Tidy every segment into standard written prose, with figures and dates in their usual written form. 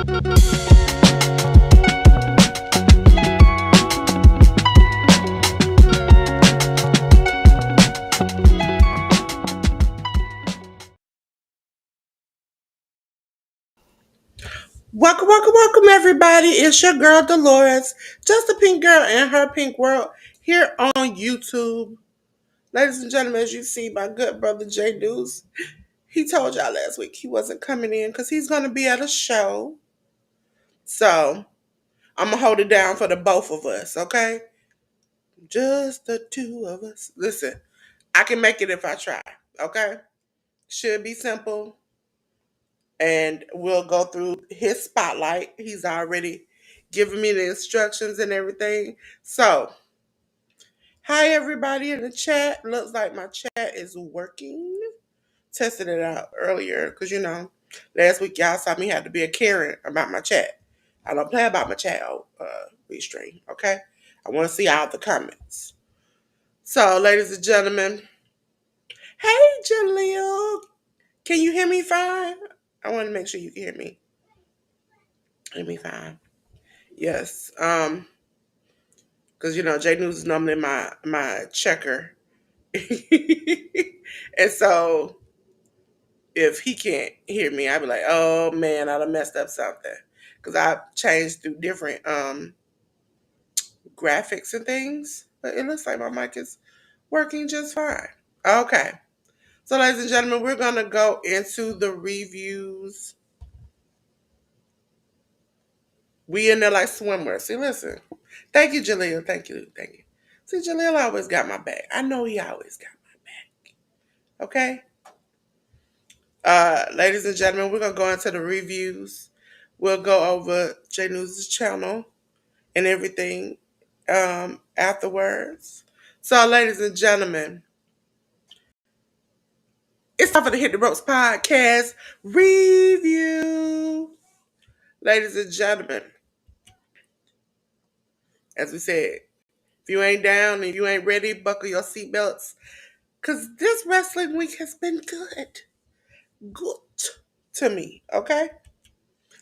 Welcome, welcome, welcome, everybody. It's your girl Delores, just a pink girl in her pink world, here on YouTube. Ladies and gentlemen, as you see, my good brother J Deuce, he told y'all last week he wasn't coming in because he's going to be at a show. So I'm going to hold it down for the both of us, okay? Just the two of us. Listen, I can make it if I try, okay? Should be simple. And we'll go through his spotlight. He's already given me the instructions and everything. So, hi everybody in the chat. Looks like my chat is working. Tested it out earlier because last week y'all saw me had to be a Karen about my chat. I don't play about my chat restream. Okay, I want to see all the comments. So, ladies and gentlemen, hey Jaleel, can you hear me fine? I want to make sure you can hear me. Hear me fine. Yes. Because J News is normally my checker. And so if he can't hear me, I'd be like, oh man, I done messed up something. Because I've changed through different graphics and things. But it looks like my mic is working just fine. Okay. So ladies and gentlemen, we're gonna go into the reviews. We in there like swimwear. See, listen. Thank you, Jaleel. Thank you. Thank you. See, Jaleel always got my back. I know he always got my back. Okay? Ladies and gentlemen, we're gonna go into the reviews. We'll go over J News' channel and everything afterwards. So, ladies and gentlemen, it's time for the Hit the Ropes podcast review. Ladies and gentlemen, as we said, if you ain't down and you ain't ready, buckle your seatbelts. Because this wrestling week has been good. Good to me, okay?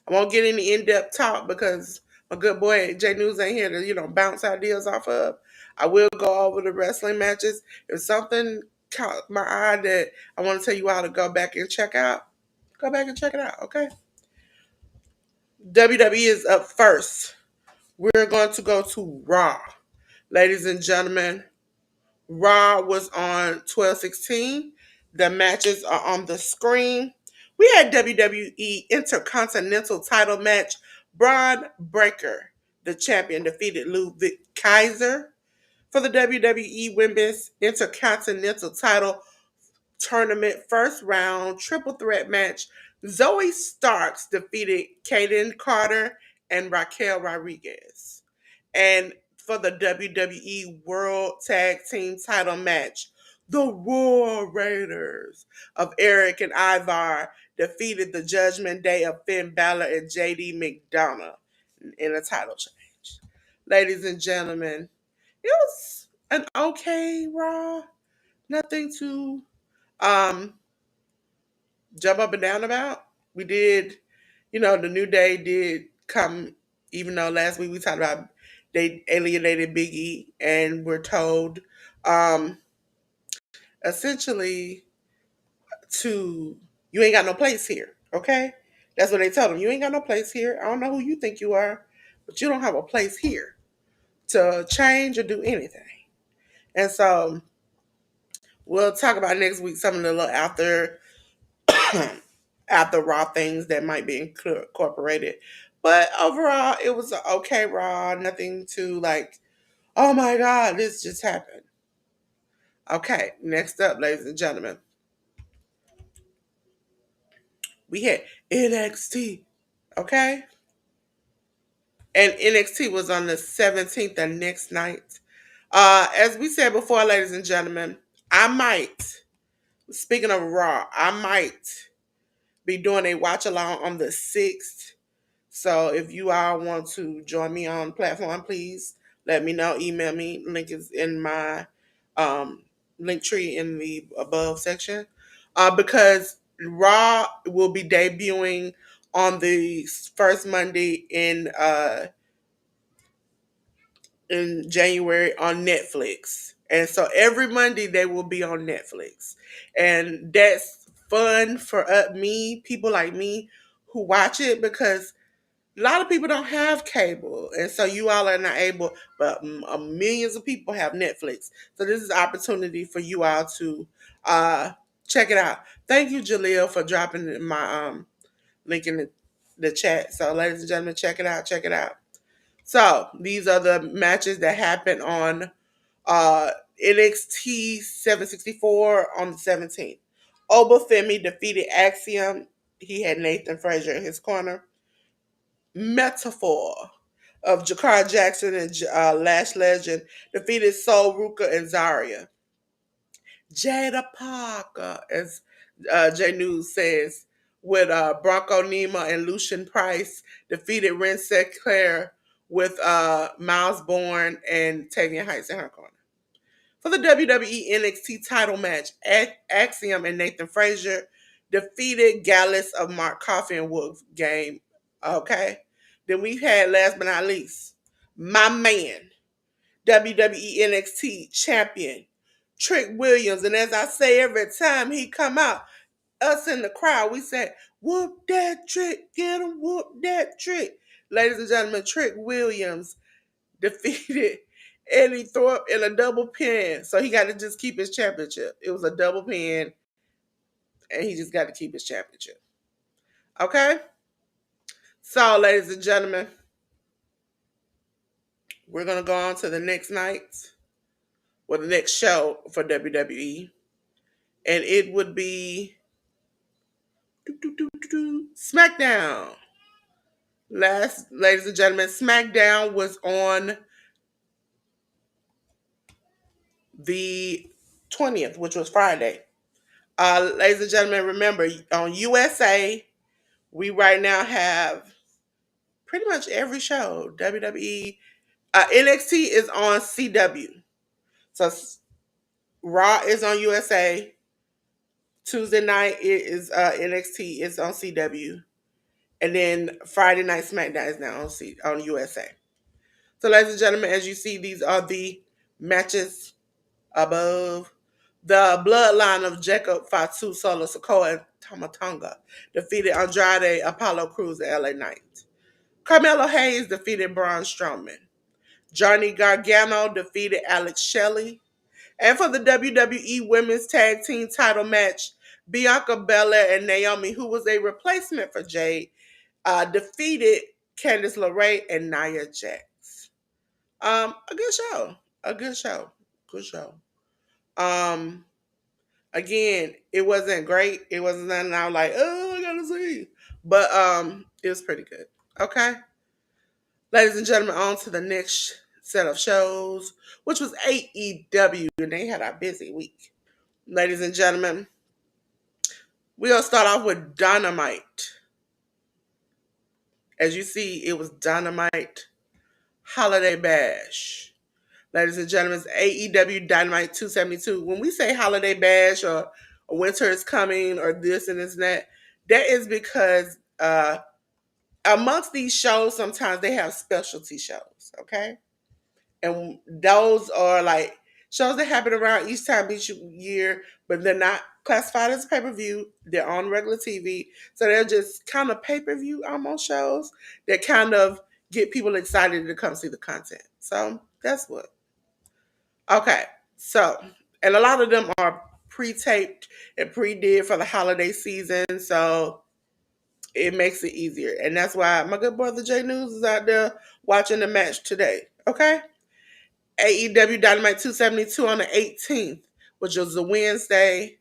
I won't get any in-depth talk because my good boy J News ain't here to, bounce ideas off of. I will go over the wrestling matches. If something caught my eye that I want to tell you all to go back and check out, go back and check it out, okay? WWE is up first. We're going to go to Raw. Ladies and gentlemen, Raw was on 12/16. The matches are on the screen. We had WWE Intercontinental title match. Braun Breaker, the champion, defeated Ludwig Kaiser for the WWE Women's Intercontinental title tournament first round triple threat match. Zoe Starks defeated Kaden Carter and Raquel Rodriguez. And for the WWE World Tag Team title match, the War Raiders of Eric and Ivar defeated the Judgment Day of Finn Balor and JD McDonough in a title change. Ladies and gentlemen, it was an okay Raw. Nothing to um jump up and down about. We did, the New Day did come, even though last week we talked about they alienated Big E and we're told essentially to you ain't got no place here, okay? That's what they told him. You ain't got no place here. I don't know who you think you are, but you don't have a place here to change or do anything. And so we'll talk about next week some of the little after Raw things that might be incorporated. But overall, it was an okay Raw. Nothing to like, oh my God, this just happened. Okay, next up, ladies and gentlemen, we had NXT. Okay? And NXT was on the 17th the next night. As we said before, ladies and gentlemen, speaking of Raw, I might be doing a watch along on the 6th. So if you all want to join me on platform, please let me know. Email me. Link is in my link tree in the above section. Because Raw will be debuting on the first Monday in January on Netflix. And so every Monday they will be on Netflix. And that's fun for me, people like me who watch it, because a lot of people don't have cable. And so you all are not able, but millions of people have Netflix. So this is an opportunity for you all to uh, check it out. Thank you, Jaleel, for dropping my link in the chat. So ladies and gentlemen, check it out. Check it out. So these are the matches that happened on uh, NXT 764 on the 17th. Obafemi defeated Axiom. He had Nathan Frazier in his corner. Metaphor of Jakar Jackson and Lash Legend defeated Sol Ruka and Zarya. Jada Parker, as J News says, with Bronco Nima and Lucian Price defeated Ren Sinclair with Miles Bourne and Tavian Heights in her corner. For the WWE NXT title match, Axiom and Nathan Frazier defeated Gallus of Mark Coffey and Wolf Game. Okay. Then we had, last but not least, my man, WWE NXT champion, Trick Williams. And as I say every time he come out, us in the crowd, we said, whoop that Trick, get him, whoop that Trick. Ladies and gentlemen, Trick Williams defeated Eddie Thorpe in a double pin. So he got to just keep his championship. It was a double pin, and he just got to keep his championship. Okay? So, ladies and gentlemen, we're going to go on to the next night, or the next show for WWE. And it would be SmackDown. Ladies and gentlemen, SmackDown was on the 20th, which was Friday. Ladies and gentlemen, remember, on USA, we right now have pretty much every show. WWE, NXT is on CW. So Raw is on USA. Tuesday night it is NXT is on CW. And then Friday night SmackDown is now on USA. So ladies and gentlemen, as you see, these are the matches above. The bloodline of Jacob Fatu, Solo Sikoa, and Tamatonga defeated Andrade, Apollo Crews, and LA Knight. Carmelo Hayes defeated Braun Strowman. Johnny Gargano defeated Alex Shelley. And for the WWE Women's Tag Team title match, Bianca Belair and Naomi, who was a replacement for Jade, defeated Candice LeRae and Nia Jax. A good show. A good show. Good show. Um, Again, it wasn't great. It wasn't nothing I was like, oh, I gotta see. But it was pretty good. Okay. Ladies and gentlemen, on to the next set of shows, which was AEW, and they had a busy week. Ladies and gentlemen, we'll start off with Dynamite. As you see, it was Dynamite Holiday Bash. Ladies and gentlemen, it's AEW Dynamite 272. When we say Holiday Bash or Winter is Coming or this and this and that is because amongst these shows, sometimes they have specialty shows, okay? And those are like shows that happen around each year, but they're not classified as pay-per-view. They're on regular TV. So they're just kind of pay-per-view almost shows that kind of get people excited to come see the content. So that's what. Okay. So, and a lot of them are pre-taped and pre-did for the holiday season. So it makes it easier. And that's why my good brother J News is out there watching the match today. Okay? AEW Dynamite 272 on the 18th, which was a Wednesday.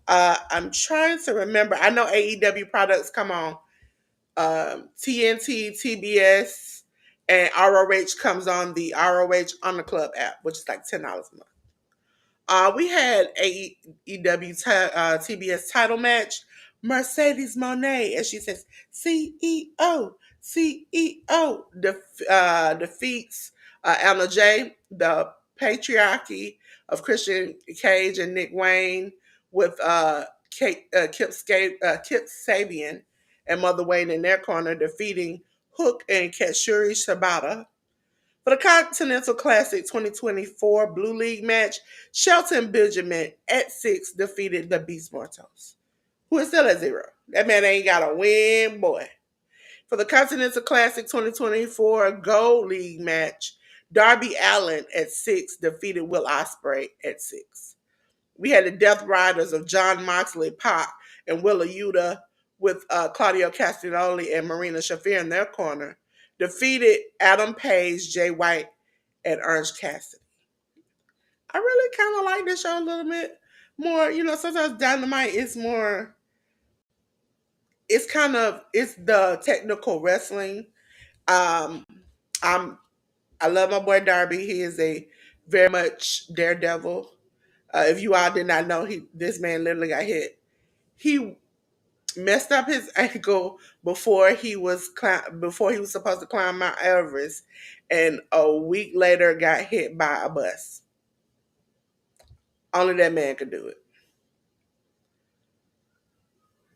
I'm trying to remember. I know AEW products come on TNT, TBS, and ROH comes on the ROH on the Club app, which is like $10 a month. We had AEW TBS title match. Mercedes Monet, as she says, CEO, CEO, defeats Anna J, the patriarchy of Christian Cage and Nick Wayne with Kip Sabian and Mother Wayne in their corner, defeating Hook and Katsuri Shibata. For the Continental Classic 2024 Blue League match, Shelton Benjamin at 6 defeated the Beast Mortals, who is still at 0. That man ain't got a win, boy. For the Continental Classic 2024 Gold League match, Darby Allin at 6 defeated Will Ospreay at 6. We had the Death Riders of John Moxley, Pac, and Willa Yuta with Claudio Castagnoli and Marina Shafir in their corner, defeated Adam Page, Jay White, and Orange Cassidy. I really kind of like this show a little bit more. Sometimes Dynamite is more. It's the technical wrestling. Um, I'm I love my boy Darby. He is a very much daredevil. If you all did not know, this man literally got hit. He messed up his ankle before he was supposed to climb Mount Everest, and a week later got hit by a bus. Only that man could do it.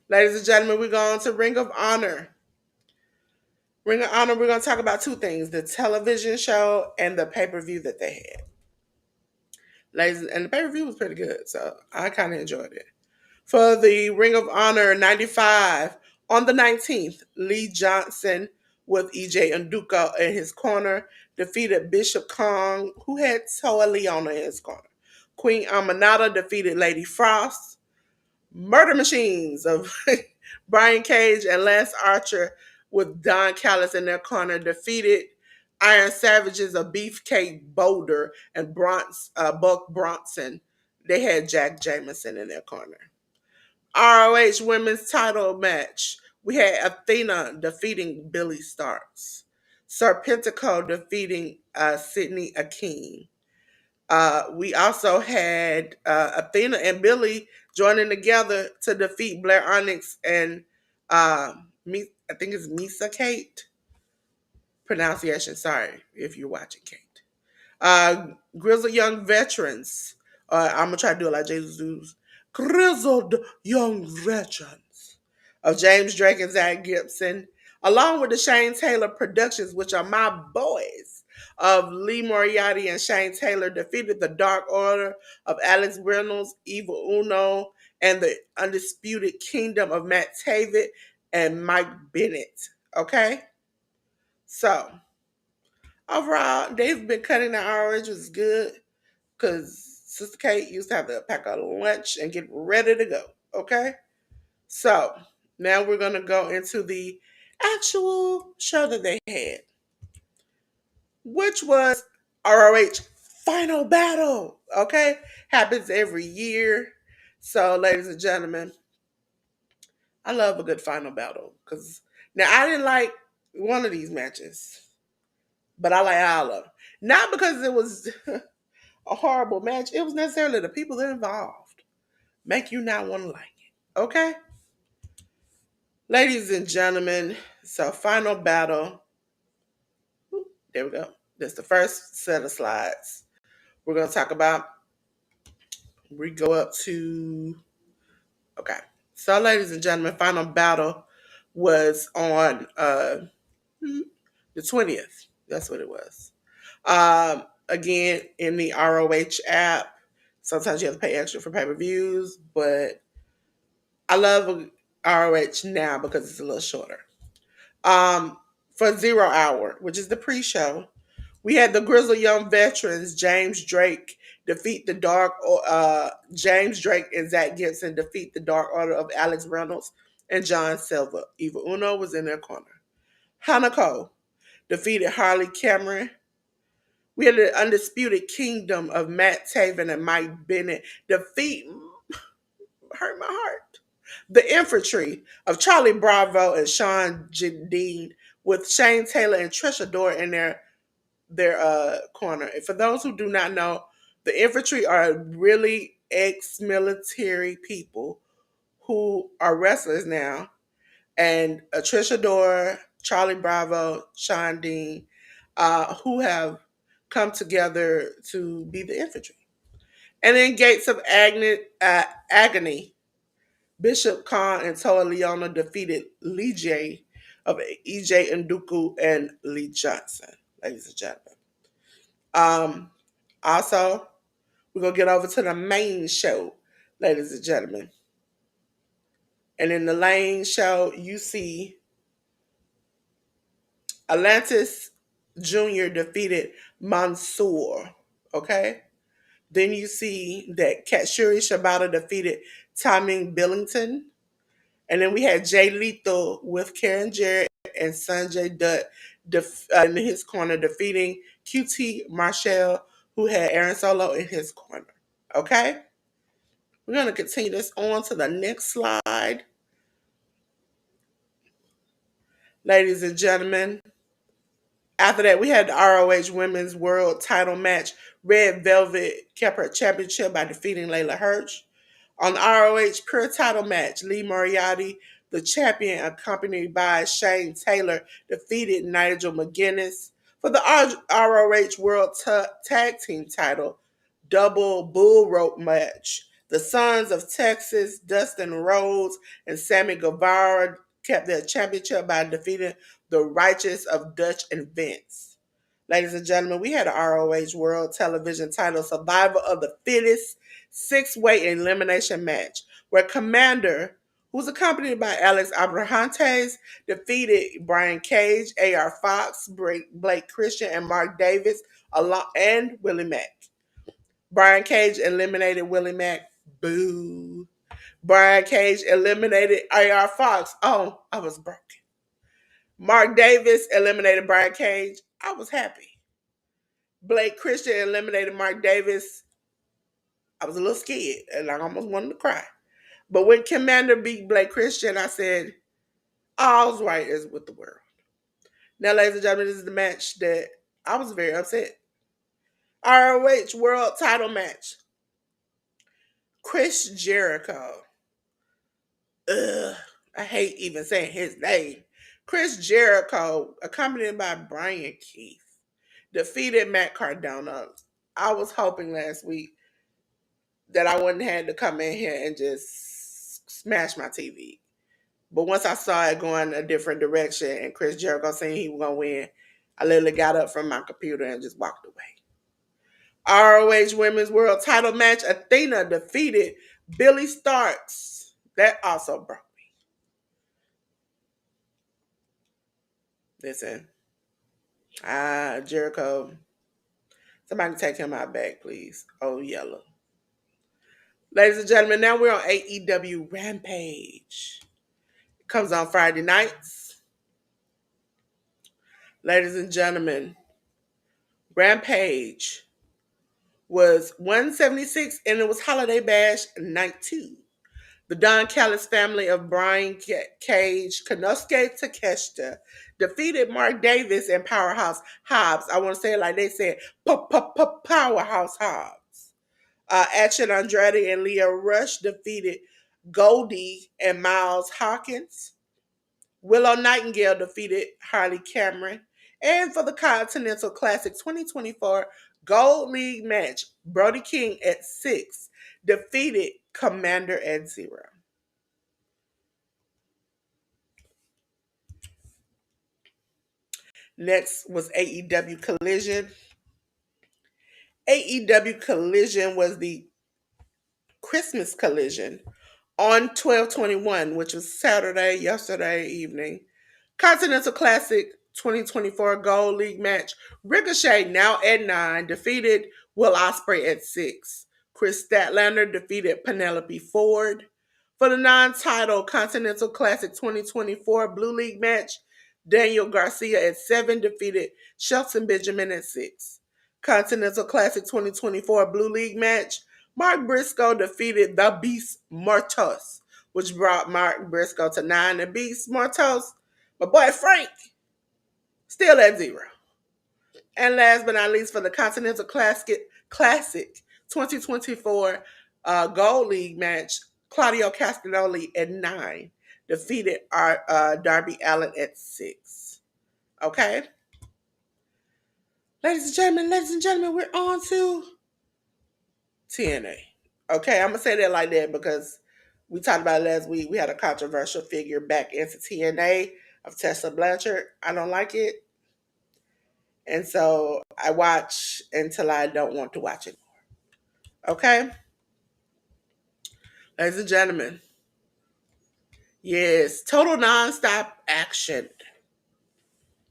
Ladies and gentlemen, we're going to Ring of Honor. Ring of Honor, we're going to talk about two things: the television show and the pay per view that they had. Ladies, and the pay per view was pretty good, so I kind of enjoyed it. For the Ring of Honor 95, on the 19th, Lee Johnson with EJ Nduka in his corner defeated Bishop Kong, who had Toa Leona in his corner. Queen Amanada defeated Lady Frost. Murder Machines of Brian Cage and Lance Archer with Don Callis in their corner defeated Iron Savages of Beefcake Boulder and Buck Bronson. They had Jack Jameson in their corner. ROH Women's Title match. We had Athena defeating Billy Starks. Serpentico defeating Sydney Akeem. We also had Athena and Billy joining together to defeat Blair Onyx and I think it's Misa Kate. Pronunciation, sorry if you're watching Kate. Grizzled Young Veterans. I'm going to try to do it like Jesus. Grizzled Young Veterans of James Drake and Zach Gibson, along with the Shane Taylor Productions, which are my boys, of Lee Moriarty and Shane Taylor, defeated the Dark Order of Alex Reynolds, Evil Uno, and the Undisputed Kingdom of Matt Taven and Mike Bennett. Okay? So, overall, they've been cutting the hours, which is good because Sister Kate used to have to pack a lunch and get ready to go. Okay? So, now we're going to go into the actual show that they had, which was ROH Final Battle. Okay? Happens every year. So, ladies and gentlemen, I love a good Final Battle because now I didn't like one of these matches, but I like all of them. Not because it was a horrible match. It was necessarily the people involved make you not want to like it. Okay? Ladies and gentlemen, so Final Battle. There we go. That's the first set of slides. We're going to talk about, we go up to, okay. So ladies and gentlemen, Final Battle was on the 20th. That's what it was. Again, in the ROH app. Sometimes you have to pay extra for pay-per-views, but I love ROH now because it's a little shorter. For 0 Hour, which is the pre-show, we had the Grizzled Young Veterans, James Drake James Drake and Zach Gibson defeat the Dark Order of Alex Reynolds and John Silver. Eva Uno was in their corner. Hanako defeated Harley Cameron. We had the Undisputed Kingdom of Matt Taven and Mike Bennett defeat, hurt my heart, the Infantry of Charlie Bravo and Sean Jadine with Shane Taylor and Trisha Dore in their corner. And for those who do not know, the Infantry are really ex-military people who are wrestlers now. And Trisha Dore, Charlie Bravo, Sean Dean, who have come together to be the Infantry. And then Gates of Agony Bishop Khan and Toa Leona defeated Lee J of EJ Nduku and Lee Johnson, ladies and gentlemen. Um, Also, we're gonna get over to the main show, ladies and gentlemen. And in the main show, you see Atlantis Jr. defeated Mansoor. Okay. Then you see that Katsuri Shibata defeated Timing Billington. And then we had Jay Lethal with Karen Jarrett and Sanjay Dutt in his corner defeating QT Marshall, who had Aaron Solo in his corner. Okay? We're going to continue this on to the next slide. Ladies and gentlemen, after that, we had the ROH Women's World title match. Red Velvet kept her championship by defeating Layla Hirsch. On the ROH Pure title match, Lee Moriarty, the champion, accompanied by Shane Taylor, defeated Nigel McGuinness. For the ROH World Tag Team title, double bull rope match, the Sons of Texas, Dustin Rhodes, and Sammy Guevara kept their championship by defeating the Righteous of Dutch and Vince. Ladies and gentlemen, we had an ROH World Television title Survivor of the Fittest six-way elimination match where Commander, who's accompanied by Alex Abrahantes, defeated Brian Cage, A.R. Fox, Blake Christian, and Mark Davis, and Willie Mack. Brian Cage eliminated Willie Mack. Boo. Brian Cage eliminated A.R. Fox. Oh, I was broken. Mark Davis eliminated Brian Cage. I was happy. Blake Christian eliminated Mark Davis. I was a little scared and I almost wanted to cry. But when Commander beat Blake Christian, I said, all's right is with the world. Now, ladies and gentlemen, this is the match that I was very upset. ROH World Title Match. Chris Jericho. Ugh, I hate even saying his name. Chris Jericho, accompanied by Brian Keith, defeated Matt Cardona. I was hoping last week that I wouldn't have to come in here and just smash my TV. But once I saw it going a different direction and Chris Jericho saying he was going to win, I literally got up from my computer and just walked away. ROH Women's World Title Match, Athena defeated Billy Starks. That also broke me. Listen, Jericho, somebody take him out back, please. Oh, yellow. Ladies and gentlemen, now we're on AEW Rampage. It comes on Friday nights. Ladies and gentlemen, Rampage was 176 and it was Holiday Bash Night 2. The Don Callis family of Brian Cage, Konosuke Takeshita, defeated Mark Davis and Powerhouse Hobbs. I want to say it like they said, Powerhouse Hobbs. Action Andrade and Leo Rush defeated Goldie and Miles Hawkins. Willow Nightingale defeated Harley Cameron. And for the Continental Classic 2024 Gold League match, Brody King at 6 defeated Commander at 0. Next was AEW Collision. AEW Collision was the Christmas Collision on 12/21, which was Saturday, yesterday evening. Continental Classic 2024 Gold League match. Ricochet, now at 9, defeated Will Ospreay at 6. Chris Statlander defeated Penelope Ford. For the non-title Continental Classic 2024 Blue League match, Daniel Garcia at 7 defeated Shelton Benjamin at 6. Continental Classic 2024 Blue League match, Mark Briscoe defeated the Beast Martos, which brought Mark Briscoe to 9. The Beast Martos, my boy Frank, still at 0. And last but not least, for the Continental Classic 2024 Gold League match, Claudio Castagnoli at 9 defeated Darby Allin at 6. Okay? Ladies and gentlemen, we're on to TNA. Okay, I'm going to say that like that because We talked about it last week. We had a controversial figure back into TNA of Tessa Blanchard. I don't like it. And so I watch until I don't want to watch it. Okay? Ladies and gentlemen. Yes, total nonstop action.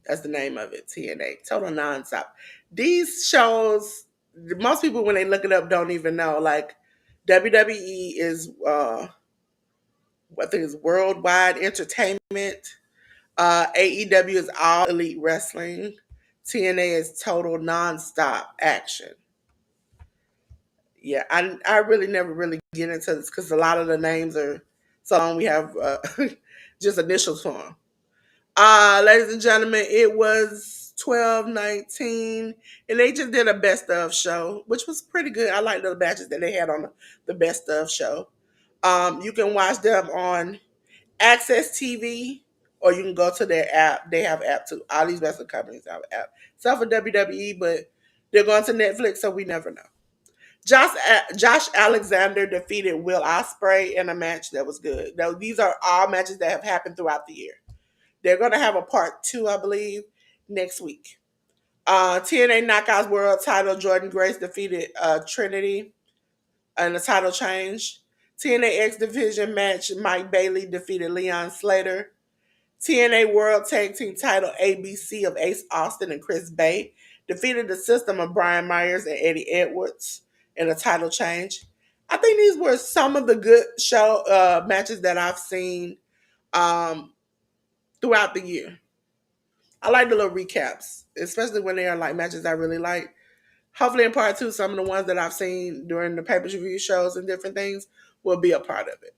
That's the name of it, TNA. Total nonstop. These shows, most people when they look it up don't even know. Like WWE is I think it's worldwide entertainment. AEW is all elite wrestling. TNA is total nonstop action. Yeah, I really never really get into this because a lot of the names are so long. We have just initials for them. Ladies and gentlemen, it was 12/19, and they just did a best of show, which was pretty good. I like the matches that they had on the best of show. You can watch them on Access TV, or you can go to their app. They have app too. All these wrestling companies have app. Except for WWE, but they're going to Netflix, so we never know. Josh Alexander defeated Will Ospreay in a match that was good. Now, these are all matches that have happened throughout the year. They're going to have a part 2, I believe, next week. TNA Knockouts World Title, Jordan Grace defeated Trinity in a title change. TNA X Division match, Mike Bailey defeated Leon Slater. TNA World Tag Team Title, ABC of Ace Austin and Chris Bay defeated the System of Brian Myers and Eddie Edwards in a title change. I think these were some of the good show matches that I've seen um, throughout the year. I like the little recaps, especially when they are like matches I really like. Hopefully, in part 2, some of the ones that I've seen during the pay-per-view shows and different things will be a part of it.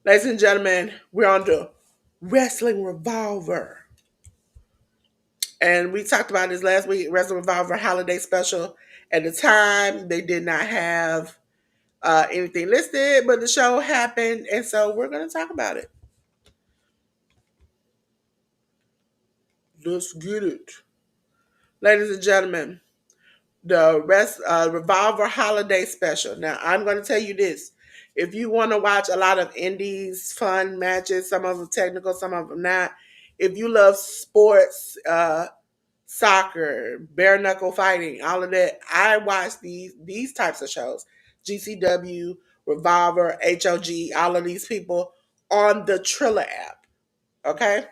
Ladies and gentlemen, we're on the Wrestling Revolver. And we talked about this last week, Wrestling Revolver Holiday Special. At the time, they did not have anything listed, but the show happened, and so we're going to talk about it. Let's get it. Ladies and gentlemen, the Revolver Holiday Special. Now, I'm going to tell you this. If you want to watch a lot of indies, fun matches, some of them technical, some of them not. If you love sports, soccer, bare knuckle fighting, all of that, I watch these types of shows. GCW, Revolver, HOG, all of these people on the Triller app. Okay?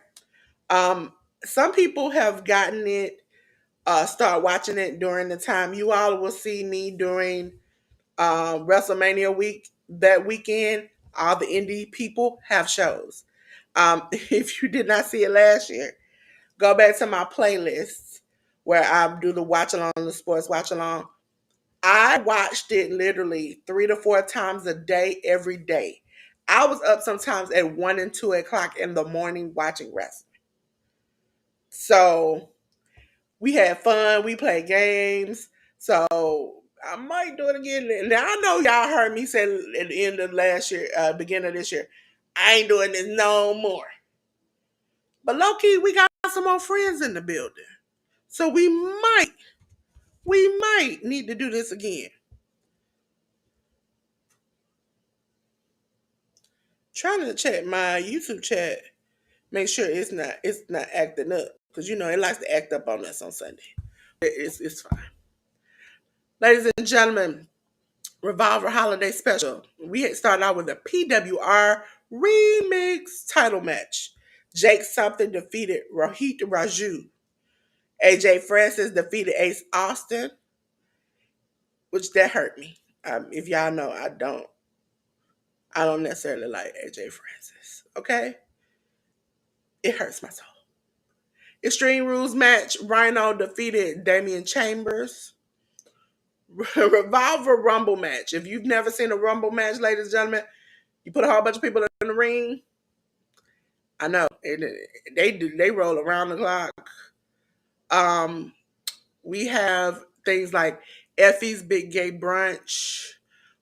Um, some people have gotten it start watching it during the time. You all will see me during WrestleMania week that weekend. All the indie people have shows. If you did not see it last year, go back to my playlist where I do the watch along, the sports watch along. I watched it literally 3 to 4 times a day, every day. I was up sometimes at 1 and 2 o'clock in the morning watching wrestling. So we had fun. We played games. So I might do it again. Now I know y'all heard me say at the end of last year, beginning of this year, I ain't doing this no more. But low key, we got some more friends in the building. So we might need to do this again. Trying to check my YouTube chat, make sure it's not acting up. Because you know it likes to act up on us on Sunday. It's fine. Ladies and gentlemen, Revolver Holiday Special. We had started out with a PWR remix title match. Jake Something defeated Rohit Raju. AJ Francis defeated Ace Austin, which that hurt me. If y'all know, I don't necessarily like AJ Francis. Okay, it hurts my soul. Extreme Rules match. Rhino defeated Damian Chambers. Revolver Rumble match. If you've never seen a Rumble match, ladies and gentlemen, you put a whole bunch of people in the ring. I know they roll around the clock. Um, we have things like Effie's Big Gay Brunch,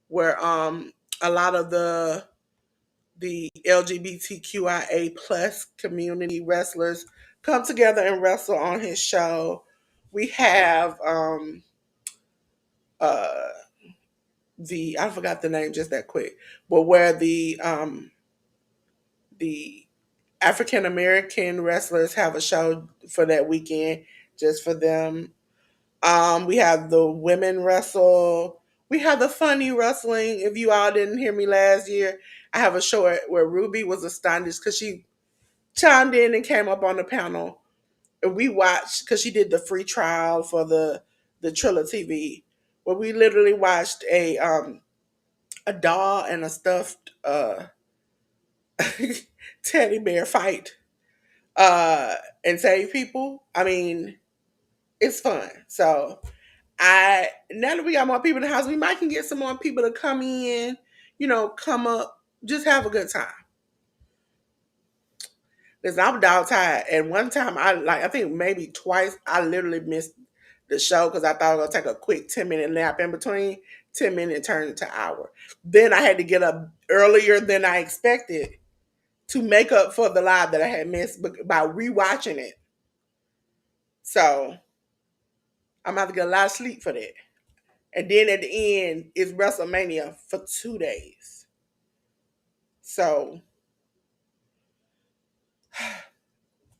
where a lot of the LGBTQIA plus community wrestlers come together and wrestle on his show. We have uh the I forgot the name just that quick, but where the African American wrestlers have a show for that weekend just for them. We have the women wrestle. We have the funny wrestling. If you all didn't hear me last year, I have a show where Ruby was astonished because she chimed in and came up on the panel. And we watched because she did the free trial for the Triller TV, where we literally watched a doll and a stuffed teddy bear fight and save people. I mean, it's fun. So I now that we got more people in the house, we might can get some more people to come in, come up, just have a good time. Listen, I'm dog tired. And one time I think maybe twice I literally missed the show because I thought I was gonna take a quick 10-minute nap in between. 10 minutes turned into an hour. Then I had to get up earlier than I expected to make up for the live that I had missed by rewatching it. So I'm about to get a lot of sleep for that. And then at the end is WrestleMania for 2 days. So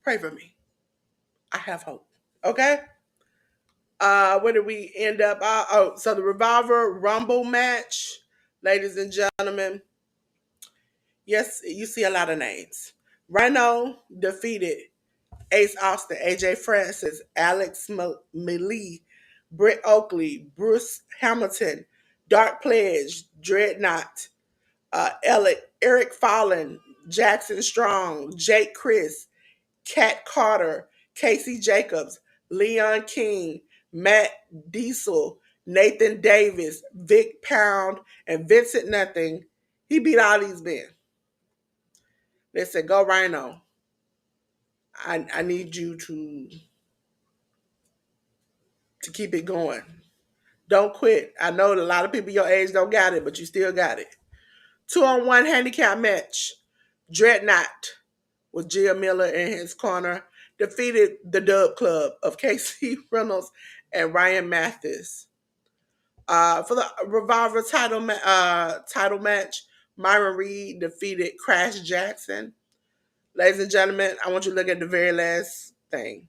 pray for me. I have hope. Okay? Where did we end up? So the Revolver Rumble match, ladies and gentlemen. Yes, you see a lot of names. Rhino defeated Ace Austin, AJ Francis, Alex Melee, Britt Oakley, Bruce Hamilton, Dark Pledge, Dreadnought, Eric Fallon, Jackson Strong, Jake Chris, Kat Carter, Casey Jacobs, Leon King, Matt Diesel, Nathan Davis, Vic Pound, and Vincent Nothing. He beat all these men. They said, "Go Rhino. I need you to keep it going. Don't quit. I know a lot of people your age don't got it, but you still got it." 2-on-1 handicap match. Dreadnought with Gia Miller in his corner defeated the Dub Club of Casey Reynolds and Ryan Mathis. For the Revolver title match, Myron Reed defeated Crash Jackson. Ladies and gentlemen, I want you to look at the very last thing.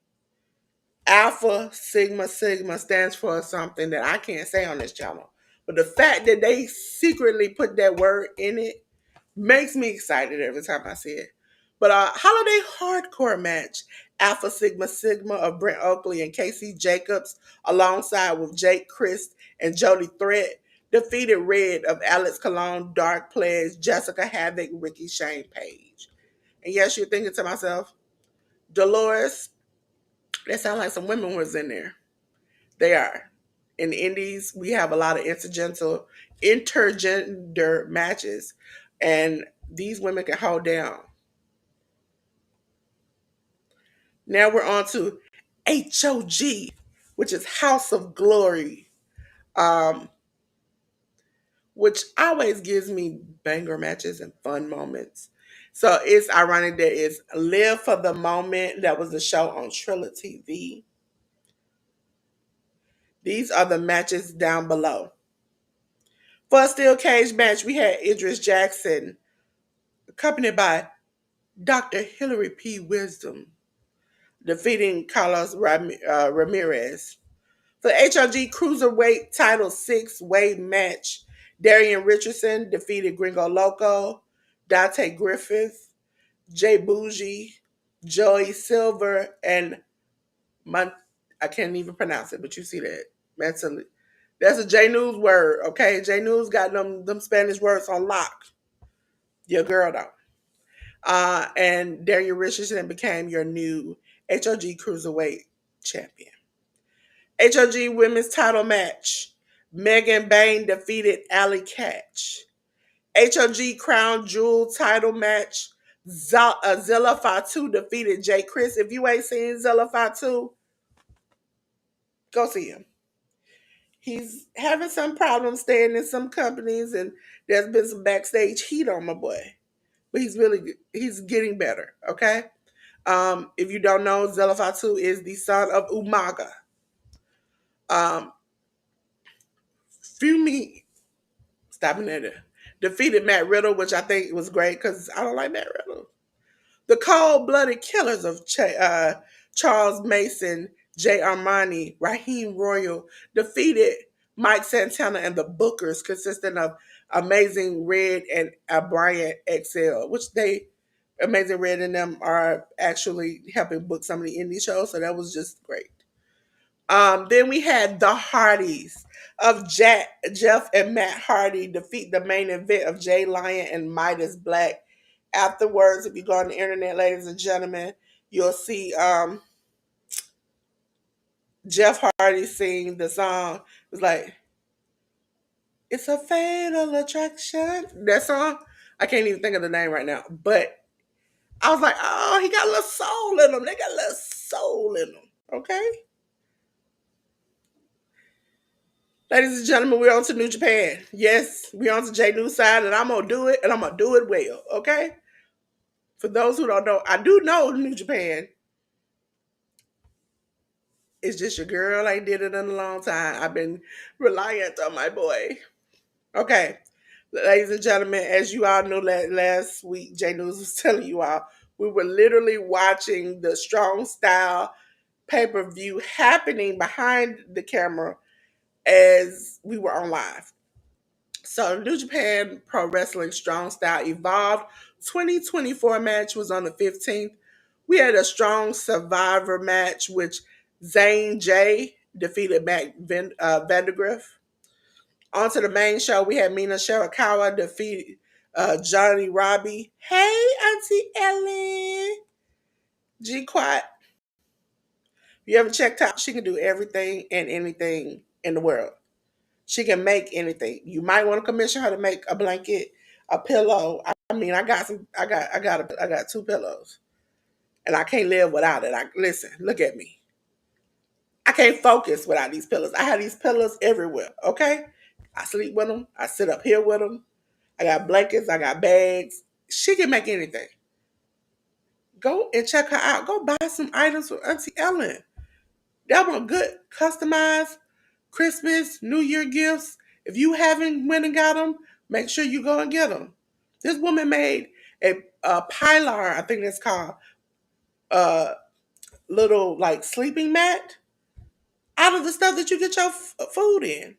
Alpha Sigma Sigma stands for something that I can't say on this channel. But the fact that they secretly put that word in it makes me excited every time I see it. But holiday hardcore match, Alpha Sigma Sigma of Brent Oakley and Casey Jacobs, alongside with Jake Christ and Jody Threat, defeated Red of Alex Cologne, Dark Pledge, Jessica Havoc, Ricky Shane Page. And yes, you're thinking to myself, Dolores, that sounds like some women was in there. They are. In the indies, we have a lot of intergender matches, and these women can hold down. Now we're on to HOG, which is House of Glory, um, which always gives me banger matches and fun moments. So it's ironic that it's Live for the Moment. That was the show on Triller TV. These are the matches down below. For a steel cage match, we had Idris Jackson, accompanied by Dr. Hillary P. Wisdom, defeating Carlos Ramirez. For the HRG Cruiserweight Title 6-way match, Darian Richardson defeated Gringo Loco, Dante Griffith, Jay Bougie, Joey Silver, and I can't even pronounce it, but you see that. That's a J News word, okay? J News got them Spanish words on lock. Your girl don't. And Darian Richardson became your new HOG Cruiserweight champion. HOG Women's Title Match. Megan Bain defeated Allie Catch. HOG Crown Jewel Title Match. Zilla Fatu defeated Jay Chris. If you ain't seen Zilla Fatu, go see him. He's having some problems staying in some companies, and there's been some backstage heat on my boy. But he's getting better, okay? If you don't know, Zilla Fatu is the son of Umaga. Um, Fumi stopping at it. Defeated Matt Riddle, which I think was great because I don't like Matt Riddle. The cold-blooded killers of Charles Mason, J. Armani, Raheem Royal defeated Mike Santana and the Bookers, consisting of Amazing Red and Brian XL, which they Amazing Red and them are actually helping book some of the indie shows, so that was just great. Then we had the Hardys of Jeff and Matt Hardy defeat the main event of Jay Lyon and Midas Black. Afterwards, if you go on the internet, ladies and gentlemen, you'll see Jeff Hardy sing the song. It was like, "It's a fatal attraction." That song, I can't even think of the name right now, but I was like, "Oh, he got a little soul in him. They got a little soul in them." Okay. Ladies and gentlemen, we're on to New Japan. Yes, we're on to J News side, and I'm gonna do it, and I'm gonna do it well. Okay. For those who don't know, I do know New Japan. It's just your girl. I did it in a long time. I've been reliant on my boy. Okay. Ladies and gentlemen, as you all know, last week, J News was telling you all, we were literally watching the Strong Style pay-per-view happening behind the camera as we were on live. So New Japan Pro Wrestling Strong Style Evolved 2024 match was on the 15th. We had a strong survivor match, which Zane J defeated Mac Vandergriff. On to the main show, we had Mina Shirakawa defeat Johnny Robbie. Hey, Auntie Ellen. G Quat. You ever checked out? She can do everything and anything in the world. She can make anything. You might want to commission her to make a blanket, a pillow. I mean, I got some. I got two pillows, and I can't live without it. Listen. Look at me. I can't focus without these pillows. I have these pillows everywhere. Okay, I sleep with them. I sit up here with them. I got blankets. I got bags. She can make anything. Go and check her out. Go buy some items for Auntie Ellen. That one good, customized Christmas, New Year gifts. If you haven't went and got them, make sure you go and get them. This woman made a pilar, I think it's called, a little like sleeping mat out of the stuff that you get your food in.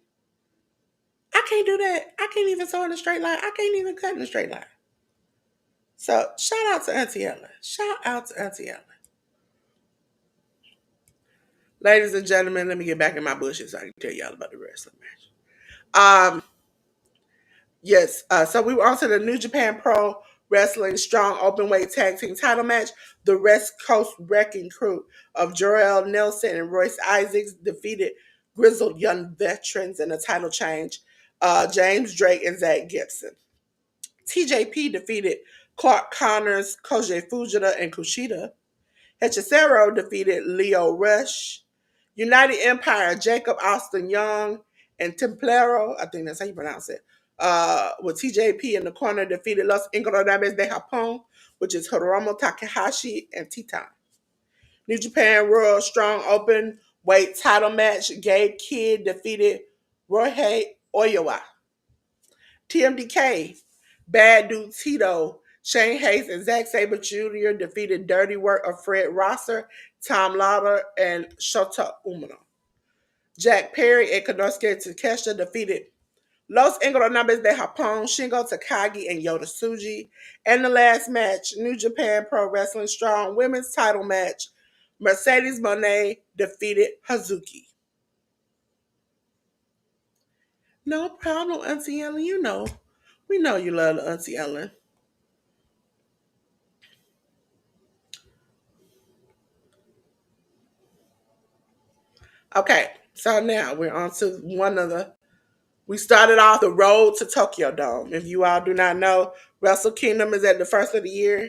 I can't do that. I can't even sew in a straight line. I can't even cut in a straight line. So shout out to Auntie Ellen. Shout out to Auntie Ellen. Ladies and gentlemen, let me get back in my bushes so I can tell y'all about the wrestling match. Yes, so we were on to the New Japan Pro Wrestling Strong Openweight Tag Team title match. The West Coast Wrecking Crew of Jorel Nelson and Royce Isaacs defeated grizzled young veterans in a title change. James Drake and Zach Gibson. TJP defeated Clark Connors, Koji Fujita, and Kushida. Hechicero defeated Leo Rush. United Empire, Jacob Austin Young, and Templero, I think that's how you pronounce it, with TJP in the corner, defeated Los Ingobernables de Japón, which is Hiromu Takahashi and Titan. New Japan World Strong Open Weight title match, Gabe Kidd defeated Rohei Oyowa. TMDK, Bad Dude Tito, Shane Hayes, and Zack Sabre Jr. defeated Dirty Work of Fred Rosser, Tom Lauder, and Shota Umino. Jack Perry and Konosuke Takeshita defeated Los Ingobernables de Japón, Shingo Takagi, and Yota Tsuji. And the last match, New Japan Pro Wrestling Strong Women's title match, Mercedes Moné defeated Hazuki. No problem, Auntie Ellen. You know, we know you love the Auntie Ellen. Okay, so now we're on to one of the. We started off the road to Tokyo Dome. If you all do not know, Wrestle Kingdom is at the first of the year.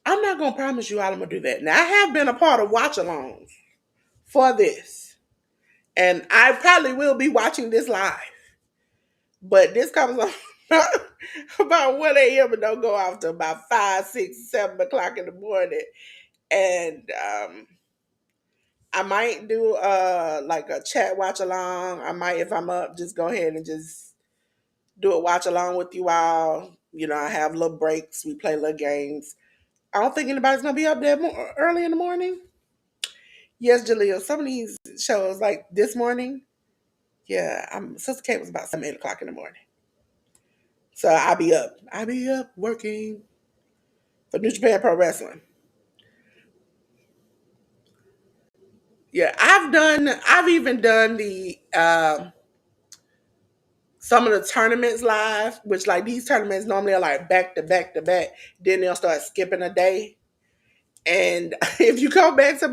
I'm not gonna promise you all I'm gonna do that. Now I have been a part of watch alongs for this, and I probably will be watching this live. But this comes on about 1 a.m. and don't go off to about 5, 6, 7 o'clock in the morning. And I might do like a chat watch along. I might, if I'm up, just go ahead and just do a watch along with you all. I have little breaks. We play little games. I don't think anybody's gonna be up there early in the morning. Yes, Jaleel. Some of these shows, like this morning, yeah, Sister Kate was about 7, 8 o'clock in the morning. So I'll be up. I'll be up working for New Japan Pro Wrestling. Yeah, I've even done the some of the tournaments live, which like these tournaments normally are like back to back to back. Then they'll start skipping a day. And if you go back to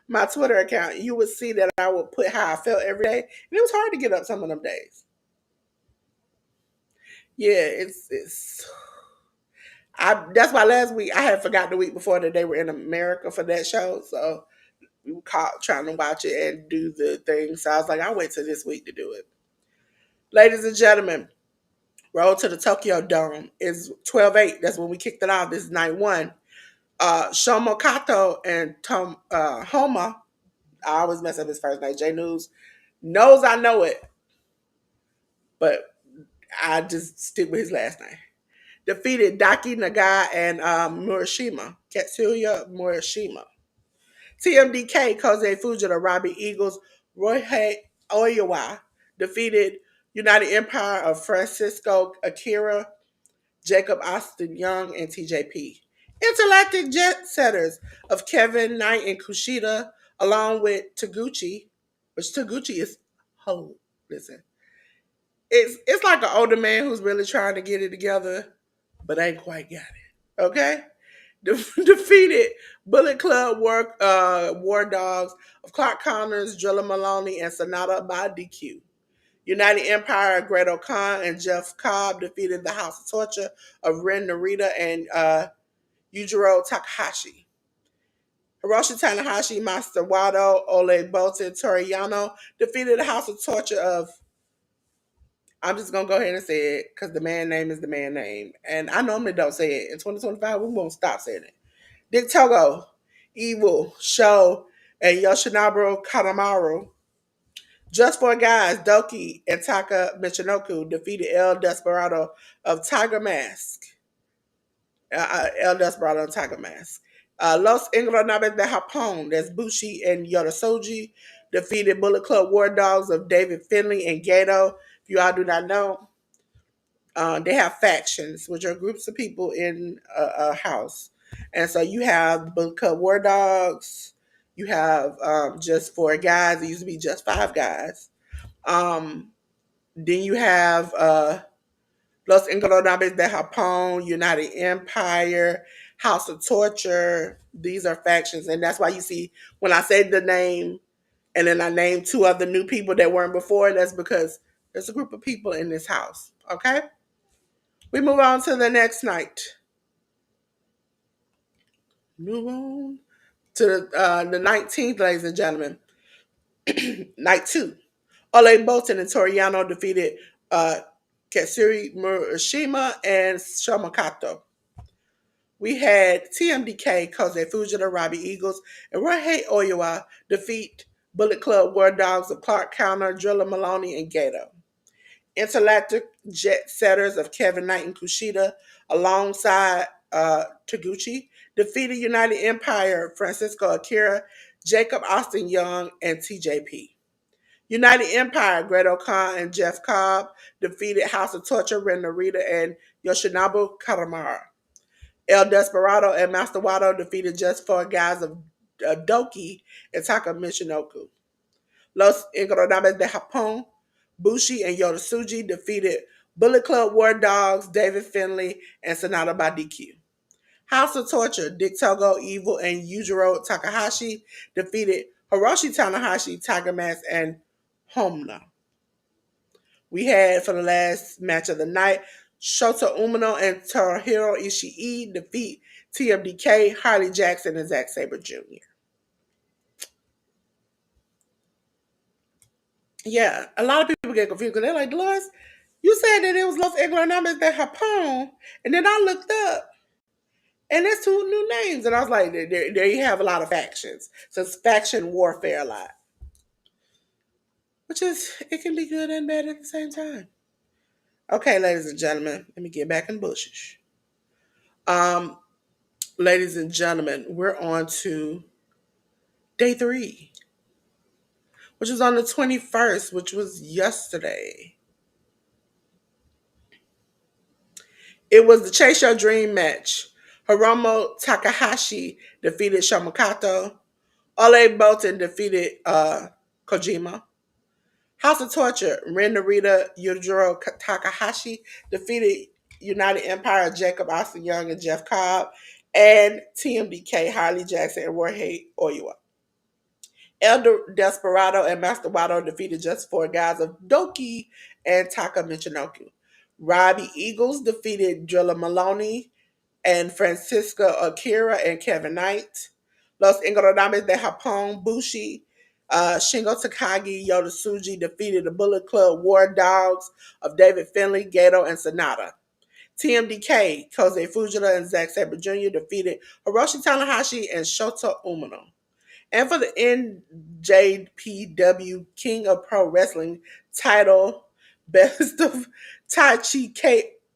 my Twitter account, you would see that I would put how I felt every day. And it was hard to get up some of them days. Yeah, it's that's why last week I had forgot the week before that they were in America for that show. So we were caught trying to watch it and do the thing. So I was like, I'll wait till this week to do it. Ladies and gentlemen, Road to the Tokyo Dome is 12/8. That's when we kicked it off. This is night one. Shomo Kato and Homa, I always mess up his first name, J News, knows I know it, but I just stick with his last name. Defeated Daki Nagai and Murashima, Katsuya Murashima. TMDK, Koze Fujita, Robbie Eagles, Rohei Oiwa defeated United Empire of Francisco Akira, Jacob Austin Young, and TJP. Intergalactic Jet Setters of Kevin Knight and Kushida, along with Taguchi, which Taguchi is, oh, listen, it's like an older man who's really trying to get it together, but ain't quite got it. Okay? Defeated Bullet Club War Dogs of Clark Connors, Drilla Maloney, and Sonata by DQ. United Empire, Great Khan and Jeff Cobb defeated the House of Torture of Ren Narita and Yujiro Takahashi. Hiroshi Tanahashi, Master Wado, Ole Bolton, Toriyano defeated the House of Torture of, I'm just going to go ahead and say it because the man name is the man name. And I normally don't say it. In 2025, we won't stop saying it. Dick Togo, Evil, Sho, and Yoshinobu Kanemaru. Just for Guys, Doki and Taka Michinoku defeated El Desperado of Tiger Mask. El Desperado and Tiger Mask. Los Ingobernables de Japón, that's Bushi and Yodasoji, defeated Bullet Club War Dogs of David Finley and Gato. If you all do not know, they have factions, which are groups of people in a house. And so you have Bullet Club War Dogs, you have Just Four Guys, it used to be Just Five Guys. Then you have Los Ingobernables de Japón, United Empire, House of Torture. These are factions. And that's why you see when I say the name and then I name two other new people that weren't before, that's because there's a group of people in this house. Okay? We move on to the next night. Move on to the 19th, ladies and gentlemen. Night two. Ole Bolton and Toriano defeated Katsuri Murashima and Shamakato. We had TMDK, Koze Fujita, Robbie Eagles, and Rohei Oiwa defeat Bullet Club War Dogs of Clark Counter, Drilla Maloney, and Gato. Intergalactic Jet Setters of Kevin Knight and Kushida, alongside Taguchi, defeated United Empire, Francisco Akira, Jacob Austin Young, and TJP. United Empire, Great Khan and Jeff Cobb defeated House of Torture, Ren Narita, and Yoshinobu Kanemaru. El Desperado and Master Wado defeated Just Four Guys of Doki and Taka Michinoku. Los Ingobernables de Japón, Bushi and Yodatsuji defeated Bullet Club War Dogs, David Finley, and Sonata by DQ. House of Torture, Dick Togo, Evil, and Yujiro Takahashi defeated Hiroshi Tanahashi, Tiger Mask, and Homna. We had, for the last match of the night, Shota Umino and Tomohiro Ishii defeat TMDK, Harley Jackson, and Zack Sabre Jr. Yeah, a lot of people get confused because they're like, Dolores, you said that it was Los Ingobernables de Japón, and then I looked up, and there's two new names, and I was like, there you have a lot of factions. So it's faction warfare a lot, which is, it can be good and bad at the same time. Okay, ladies and gentlemen, let me get back in bushes. Um, Ladies and gentlemen, we're on to day three, which was on the 21st, which was yesterday. It was the Chase Your Dream match. Hiromu Takahashi defeated Shomakato. Ole Bolton defeated Kojima. House of Torture, Ren Narita Yujiro Takahashi defeated United Empire Jacob Austin Young and Jeff Cobb, and TMDK Harley Jackson and Jorge Oyoa. Elder Desperado and Master Wado defeated Just Four Guys of Doki and Taka Michinoku. Robbie Eagles defeated Drilla Maloney and Francisco Akira and Kevin Knight. Los Ingorodales de Japón, Bushi, Shingo Takagi, Yoda Tsuji defeated the Bullet Club War Dogs of David Finley, Gato, and Sonata. TMDK, Kosei Fujita and Zack Sabre Jr. defeated Hiroshi Tanahashi and Shota Umino. And for the NJPW King of Pro Wrestling title, Best of Taichi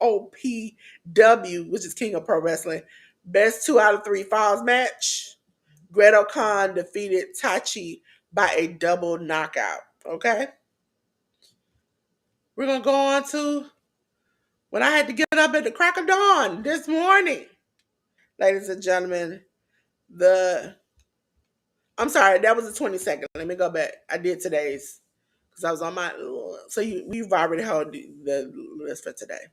KOPW, which is King of Pro Wrestling, Best 2 out of 3 Falls match, Greto Khan defeated Taichi by a double knockout. Okay? We're going to go on to when I had to get up at the crack of dawn this morning. Ladies and gentlemen, the I'm sorry, that was the 22nd. Let me go back. I did today's because I was on my. So we've already held the list for today.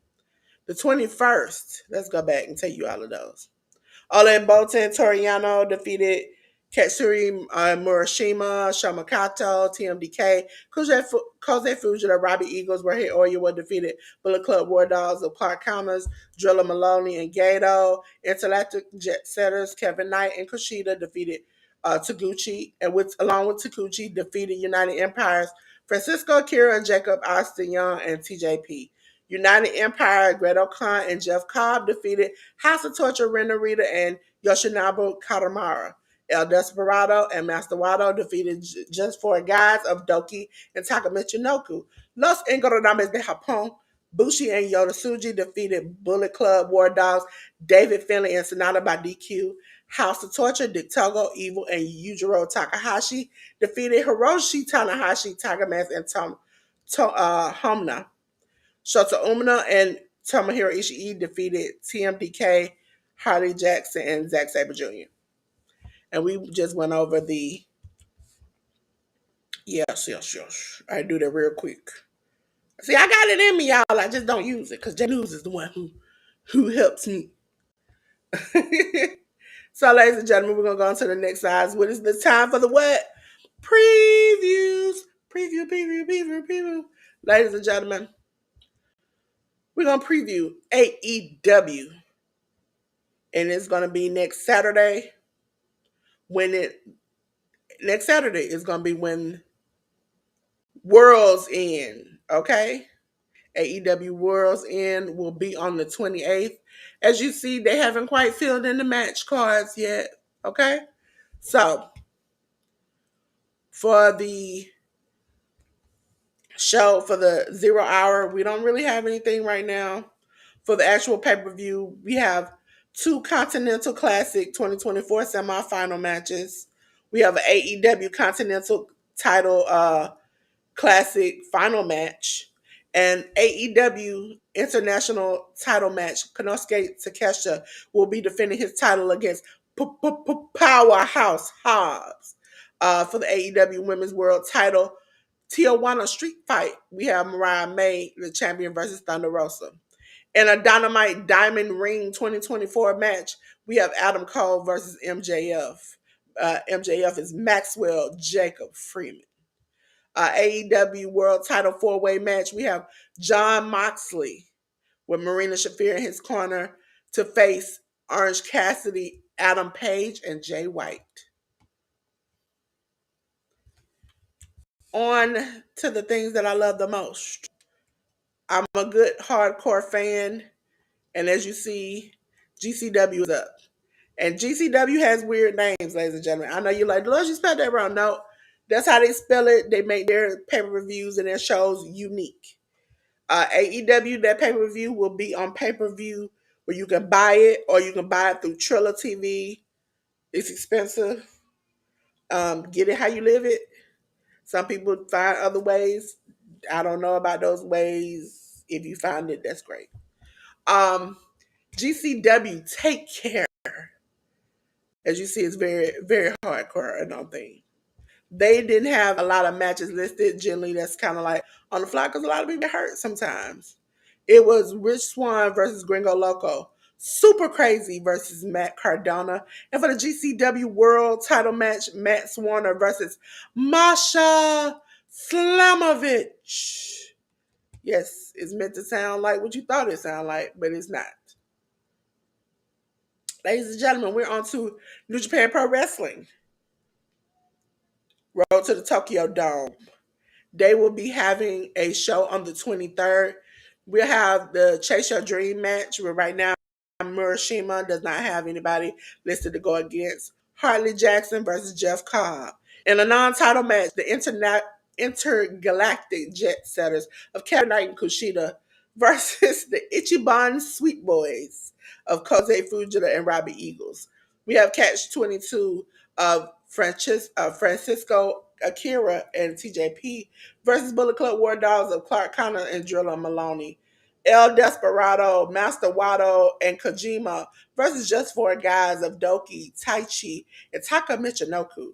The 21st. Let's go back and tell you all of those. Ole Bolton Toriano defeated Katsuri Murashima, Shamakato, TMDK, Kosei Fujita, Robbie Eagles, Jorge Oyoa defeated Bullet Club War Dogs of Clark Commerce, Drilla Maloney and Gato, Intergalactic Jet Setters, Kevin Knight and Kushida defeated Taguchi, and along with Taguchi defeated United Empires, Francisco Akira and Jacob Austin Young and TJP. United Empire, Greto Khan and Jeff Cobb defeated House of Torture, Ren Narita and Yoshinobu Katamara. El Desperado and Master Wado defeated Just Four Guys of Doki and Takamichinoku. Los Ingorodales de Japón, Bushi and Yoda Tsuji defeated Bullet Club War Dogs, David Finley and Sonata by DQ. House of Torture, Dick Togo, Evil, and Yujiro Takahashi defeated Hiroshi Tanahashi, Tiger Mask, and Homna. Shota Umino and Tomohiro Ishii defeated TMDK, Harley Jackson, and Zack Sabre Jr. And we just went over the yes. I do that real quick. See, I got it in me, y'all. I just don't use it because J News is the one who helps me. So, ladies and gentlemen, we're gonna go on to the next size. What is the time for the what? Previews. Preview. Ladies and gentlemen, we're gonna preview AEW. And it's gonna be next Saturday. Next Saturday is gonna be when World's End. Okay. AEW World's End will be on the 28th. As you see, they haven't quite filled in the match cards yet. Okay. So for the show, for the 0 hour, we don't really have anything right now. For the actual pay-per-view, we have 2 Continental Classic 2024 semifinal matches. We have an AEW Continental title Classic final match and AEW International title match. Konosuke Takeshita will be defending his title against Powerhouse Hobbs for the AEW Women's World title. Tijuana Street Fight, we have Mariah May, the champion, versus Thunder Rosa. In a Dynamite Diamond Ring 2024 match, we have Adam Cole versus MJF. MJF is Maxwell Jacob Freeman. AEW World Title 4-way match, we have John Moxley with Marina Shafir in his corner to face Orange Cassidy, Adam Page, and Jay White. On to the things that I love the most. I'm a good hardcore fan, and as you see, GCW is up. And GCW has weird names, ladies and gentlemen. I know you're like, Delores, you spelled that wrong. No, that's how they spell it. They make their pay-per-views and their shows unique. AEW, that pay-per-view will be on pay-per-view where you can buy it or you can buy it through Trilla TV. It's expensive. Get it how you live it. Some people find other ways. I don't know about those ways. If you find it, that's great. Um, GCW, Take Care. As you see, it's very, very hardcore and on thing. They didn't have a lot of matches listed. Generally, that's kind of like on the fly because a lot of people get hurt sometimes. It was Rich Swann versus Gringo Loco. Super Crazy versus Matt Cardona. And for the GCW World title match, Matt Swanner versus Masha Slamovich. Yes, it's meant to sound like what you thought it sounded like, but it's not. Ladies and gentlemen, we're on to New Japan Pro Wrestling. Road to the Tokyo Dome. They will be having a show on the 23rd. We'll have the Chase Your Dream match, where right now Murashima does not have anybody listed to go against. Harley Jackson versus Jeff Cobb. In a non-title match, the intergalactic jet setters of Kevin Knight and Kushida versus the Ichiban Sweet Boys of Kosei Fujita and Robbie Eagles. We have Catch 22 of Francisco Akira and TJP versus Bullet Club War Dogs of Clark Connor and Drilla Maloney. El Desperado, Master Wado, and Kojima versus Just Four Guys of Doki, Taichi, and Taka Michinoku.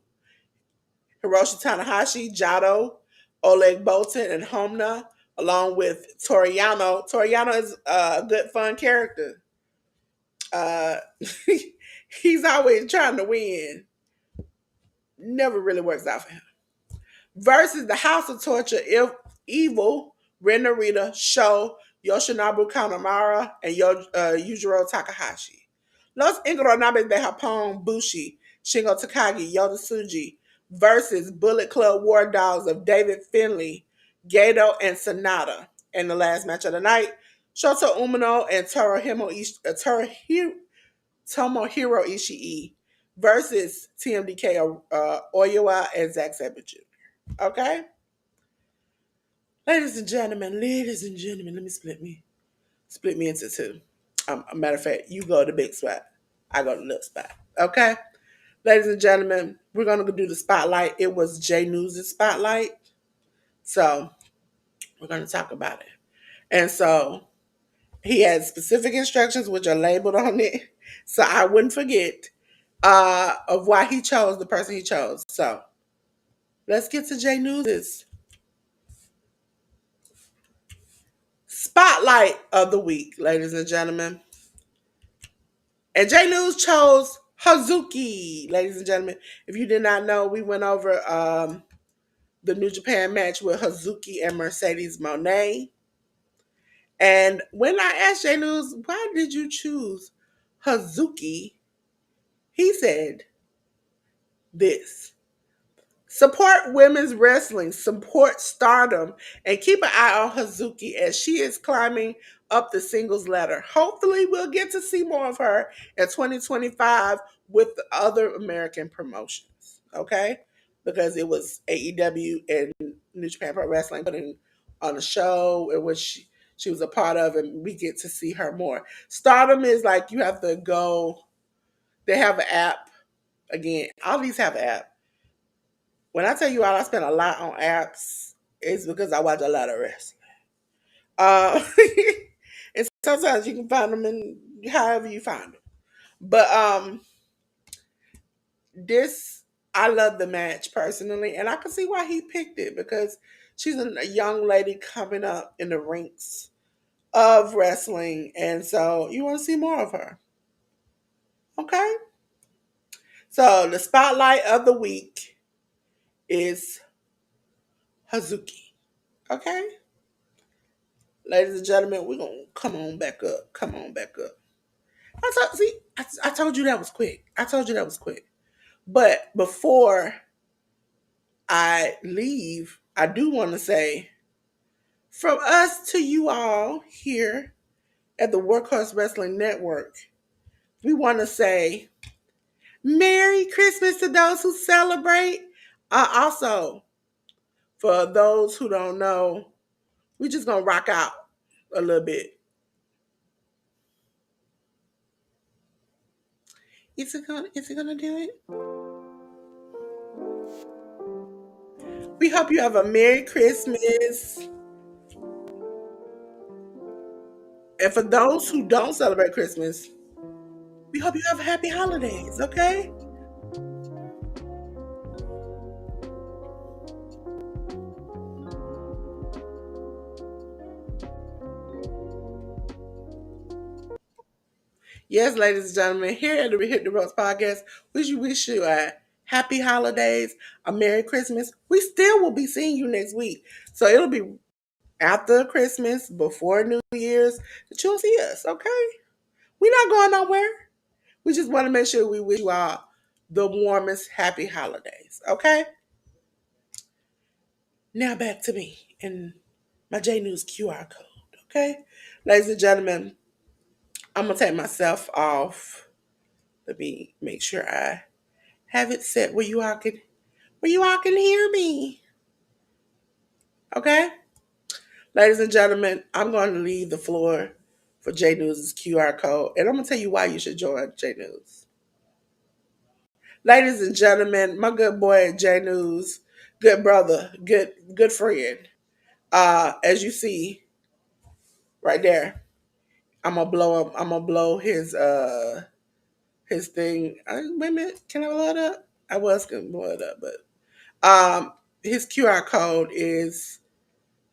Hiroshi Tanahashi, Jado, Oleg Bolton, and Homna, along with Toriano. Toriano is a good, fun character. Uh, he's always trying to win. Never really works out for him. Versus the House of Torture, Evil, Ren Narita, Sho, Yoshinobu Kanemaru, and Yujiro Takahashi. Los Ingoronabes de Japón, Bushi, Shingo Takagi, Yoda Tsuji versus Bullet Club War Dogs of David Finlay, Gato, and Sonata. And the last match of the night, Shota Umino and Tomohiro Ishii versus TMDK, Oyoa, and Zack Sabre Jr. Okay? Ladies and gentlemen, let me split me into two. A matter of fact, you go to the big spot. I go to the little spot. Okay? Ladies and gentlemen, we're gonna do the spotlight. It was Jay News' spotlight. So we're gonna talk about it. And so he had specific instructions which are labeled on it. So I wouldn't forget of why he chose the person he chose. So let's get to Jay News' spotlight of the week, ladies and gentlemen. And Jay News chose Hazuki, ladies and gentlemen. If you did not know, we went over the New Japan match with Hazuki and Mercedes Moné. And when I asked Jay News, why did you choose Hazuki? He said this. Support women's wrestling, support Stardom, and keep an eye on Hazuki as she is climbing up the singles ladder. Hopefully, we'll get to see more of her in 2025 with the other American promotions, okay? Because it was AEW and New Japan Pro Wrestling putting on a show in which she was a part of, and we get to see her more. Stardom is like you have to go, they have an app. Again, all these have an app. When I tell you all I spend a lot on apps, it's because I watch a lot of wrestling. Uh, and sometimes you can find them in however you find them. But this, I love the match personally, and I can see why he picked it because she's a young lady coming up in the ranks of wrestling, and so you want to see more of her. Okay? So the spotlight of the week is Hazuki. Okay? Ladies and gentlemen, we're gonna come on back up. Come on back up. I told you that was quick. I told you that was quick. But before I leave, I do want to say, from us to you all here at the Workhorse Wrestling Network, we want to say Merry Christmas to those who celebrate. Also, for those who don't know, we just gonna rock out a little bit. Is it gonna do it? We hope you have a Merry Christmas. And for those who don't celebrate Christmas, we hope you have happy holidays, okay? Yes, ladies and gentlemen, here at the Hit the Ropes podcast, we wish you a happy holidays, a Merry Christmas. We still will be seeing you next week. So it'll be after Christmas, before New Year's, that you'll see us, okay? We're not going nowhere. We just want to make sure we wish you all the warmest, happy holidays, okay? Now back to me and my J News QR code, okay? Ladies and gentlemen, I'm going to take myself off. Let me make sure I have it set where you all can hear me. Okay? Ladies and gentlemen, I'm going to leave the floor for J News' QR code, and I'm going to tell you why you should join J News. Ladies and gentlemen, my good boy J News, good brother, good friend. As you see right there, I'm gonna blow his thing. Wait a minute, can I blow it up? I was gonna blow it up, but his QR code is,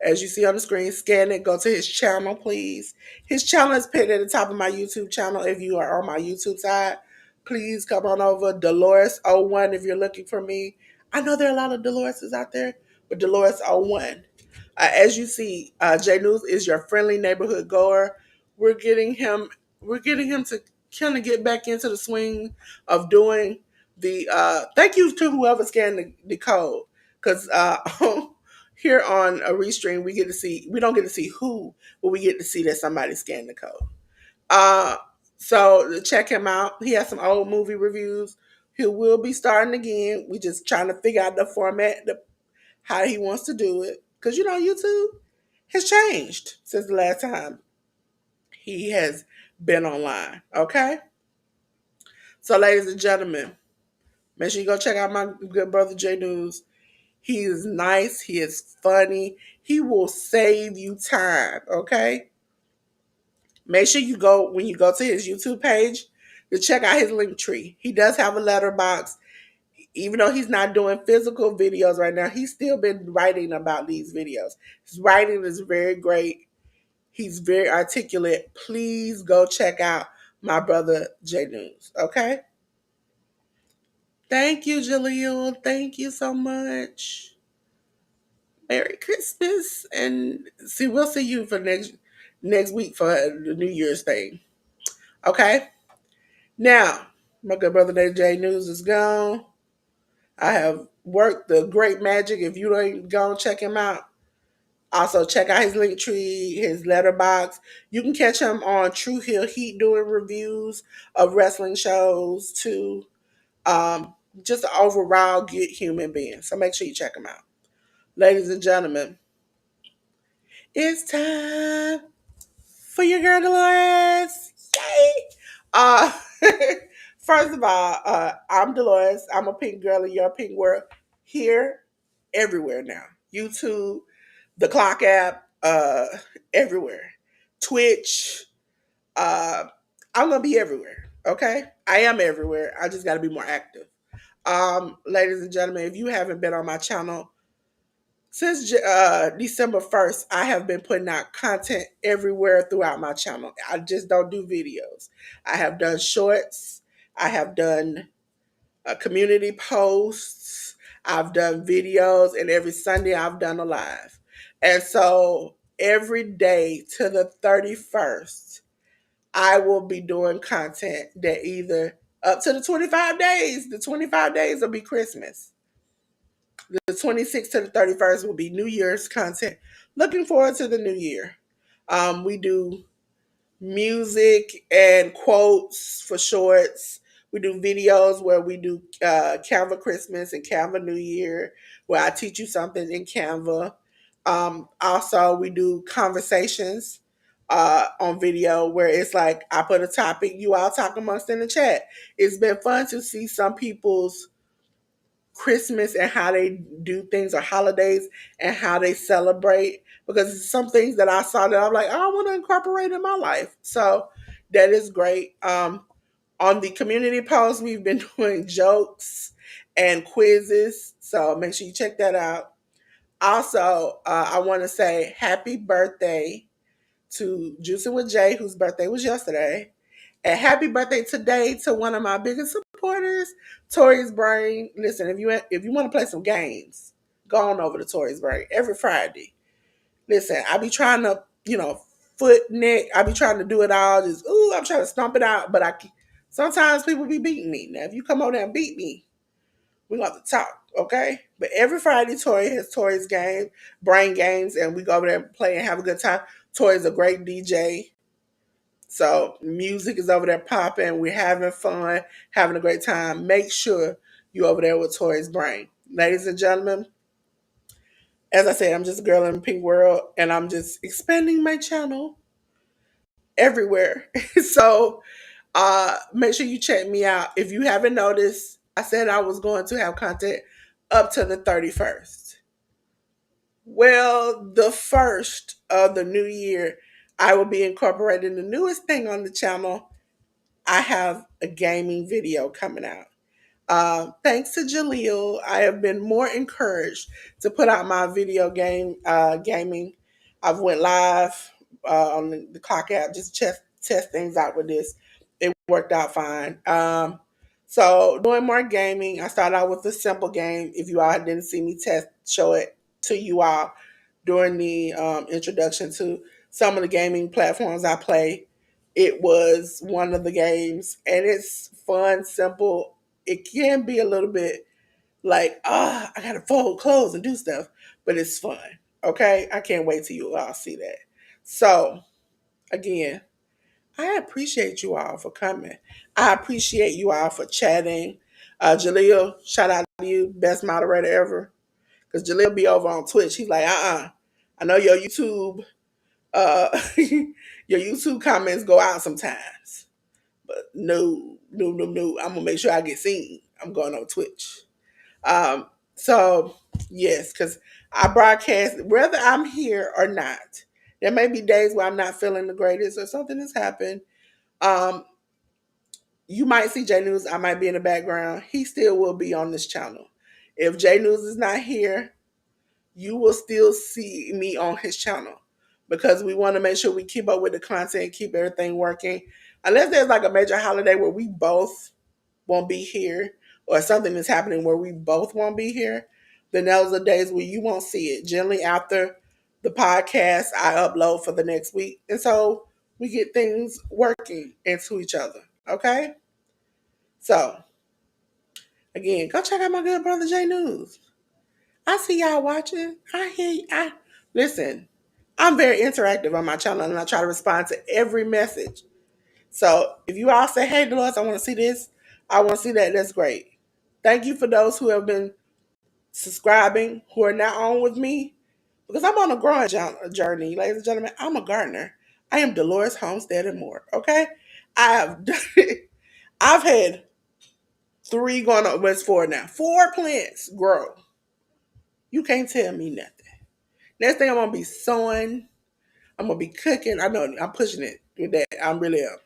as you see on the screen. Scan it, go to his channel, please. His channel is pinned at the top of my YouTube channel. If you are on my YouTube side, please come on over. Delores01 if you're looking for me. I know there are a lot of Doloreses out there, but Delores01. As you see, J News is your friendly neighborhood goer. We're getting him. We're getting him to kind of get back into the swing of doing the. Thank you to whoever scanned the code, because here on a restream we don't get to see who, but we get to see that somebody scanned the code. Uh, so check him out. He has some old movie reviews. He will be starting again. We just trying to figure out the format, how he wants to do it. Because YouTube has changed since the last time he has been online. Okay? So, ladies and gentlemen, make sure you go check out my good brother J News. He is nice. He is funny. He will save you time. Okay? Make sure you go, when you go to his YouTube page, to check out his link tree. He does have a letterbox. Even though he's not doing physical videos right now, he's still been writing about these videos. His writing is very great. He's very articulate. Please go check out my brother J News. Okay? Thank you, Jaleel. Thank you so much. Merry Christmas. And we'll see you for next week for the New Year's thing. Okay? Now, my good brother J News is gone. I have worked the great magic. If you ain't gone, check him out. Also, check out his link tree, his letterbox. You can catch him on True Hill Heat doing reviews of wrestling shows too. Just an overall good human being. So make sure you check him out. Ladies and gentlemen, it's time for your girl Dolores. Yay! Uh, first of all, I'm Dolores. I'm a pink girl in your pink world. Here, everywhere now. YouTube, the Clock app, everywhere. Twitch. Uh, I'm gonna be everywhere. Okay, I am everywhere. I just got to be more active. Ladies and gentlemen, if you haven't been on my channel since December 1st, I have been putting out content everywhere throughout my channel. I just don't do videos. I have done shorts. I have done community posts. I've done videos, and every Sunday I've done a live. And so every day to the 31st, I will be doing content that either up to the 25 days, the 25 days will be Christmas. The 26th to the 31st will be New Year's content. Looking forward to the new year. We do music and quotes for shorts. We do videos where we do Canva Christmas and Canva New Year, where I teach you something in Canva. Also, we do conversations on video where it's like I put a topic, you all talk amongst in the chat. It's been fun to see some people's Christmas and how they do things, or holidays and how they celebrate, because it's some things that I saw that I'm like, oh, I want to incorporate in my life. So that is great. On the community post, we've been doing jokes and quizzes, so make sure you check that out. Also, I want to say happy birthday to Juicing with Jay, whose birthday was yesterday. And happy birthday today to one of my biggest supporters, Tori's Brain. Listen, if you want to play some games, go on over to Tori's Brain every Friday. Listen, I be trying to, foot, neck, I be trying to do it all. Just, I'm trying to stomp it out, but sometimes people be beating me. Now, if you come over there and beat me, we gonna have to talk, okay? But every Friday, Tori has Tori's brain games, and we go over there and play and have a good time. Tori's a great DJ. So music is over there popping. We're having fun, having a great time. Make sure you over there with Tori's Brain. Ladies and gentlemen, as I said, I'm just a girl in the pink world, and I'm just expanding my channel everywhere. So make sure you check me out. If you haven't noticed, I said I was going to have content up to the 31st. Well, the first of the new year, I will be incorporating the newest thing on the channel. I have a gaming video coming out. Thanks to Jaleel, I have been more encouraged to put out my video gaming. I've went live on the Clock app, just test things out with this. It worked out fine. So doing more gaming. I started out with a simple game. If you all didn't see me show it to you all during the introduction to some of the gaming platforms I play. It was one of the games, and it's fun, simple. It can be a little bit like, I gotta fold clothes and do stuff, but it's fun. Okay, I can't wait till you all see that. So, again, I appreciate you all for coming. I appreciate you all for chatting. Jaleel, shout out to you, best moderator ever. Because Jaleel be over on Twitch. He's like, I know your YouTube, your YouTube comments go out sometimes. But no. I'm gonna make sure I get seen. I'm going on Twitch. So yes, because I broadcast whether I'm here or not. There may be days where I'm not feeling the greatest or something has happened. Um, you might see J News. I might be in the background. He still will be on this channel. If J News is not here, you will still see me on his channel, because we want to make sure we keep up with the content, keep everything working. Unless there's like a major holiday where we both won't be here, or something is happening where we both won't be here, then those are days where you won't see it. Generally, after the podcast, I upload for the next week. And so we get things working into each other. Okay? So, again, go check out my good brother J News. I see y'all watching. I hear you. Listen, I'm very interactive on my channel, and I try to respond to every message. So if you all say, hey, Delores, I want to see this, I want to see that, that's great. Thank you for those who have been subscribing, who are now on with me, because I'm on a growing journey, ladies and gentlemen. I'm a gardener. I am Delores Homestead and more. Okay, I have I've had 3 going on. What's 4 now? 4 plants grow. You can't tell me nothing. Next thing I'm gonna be sewing. I'm gonna be cooking. I know I'm pushing it with that. I'm really up.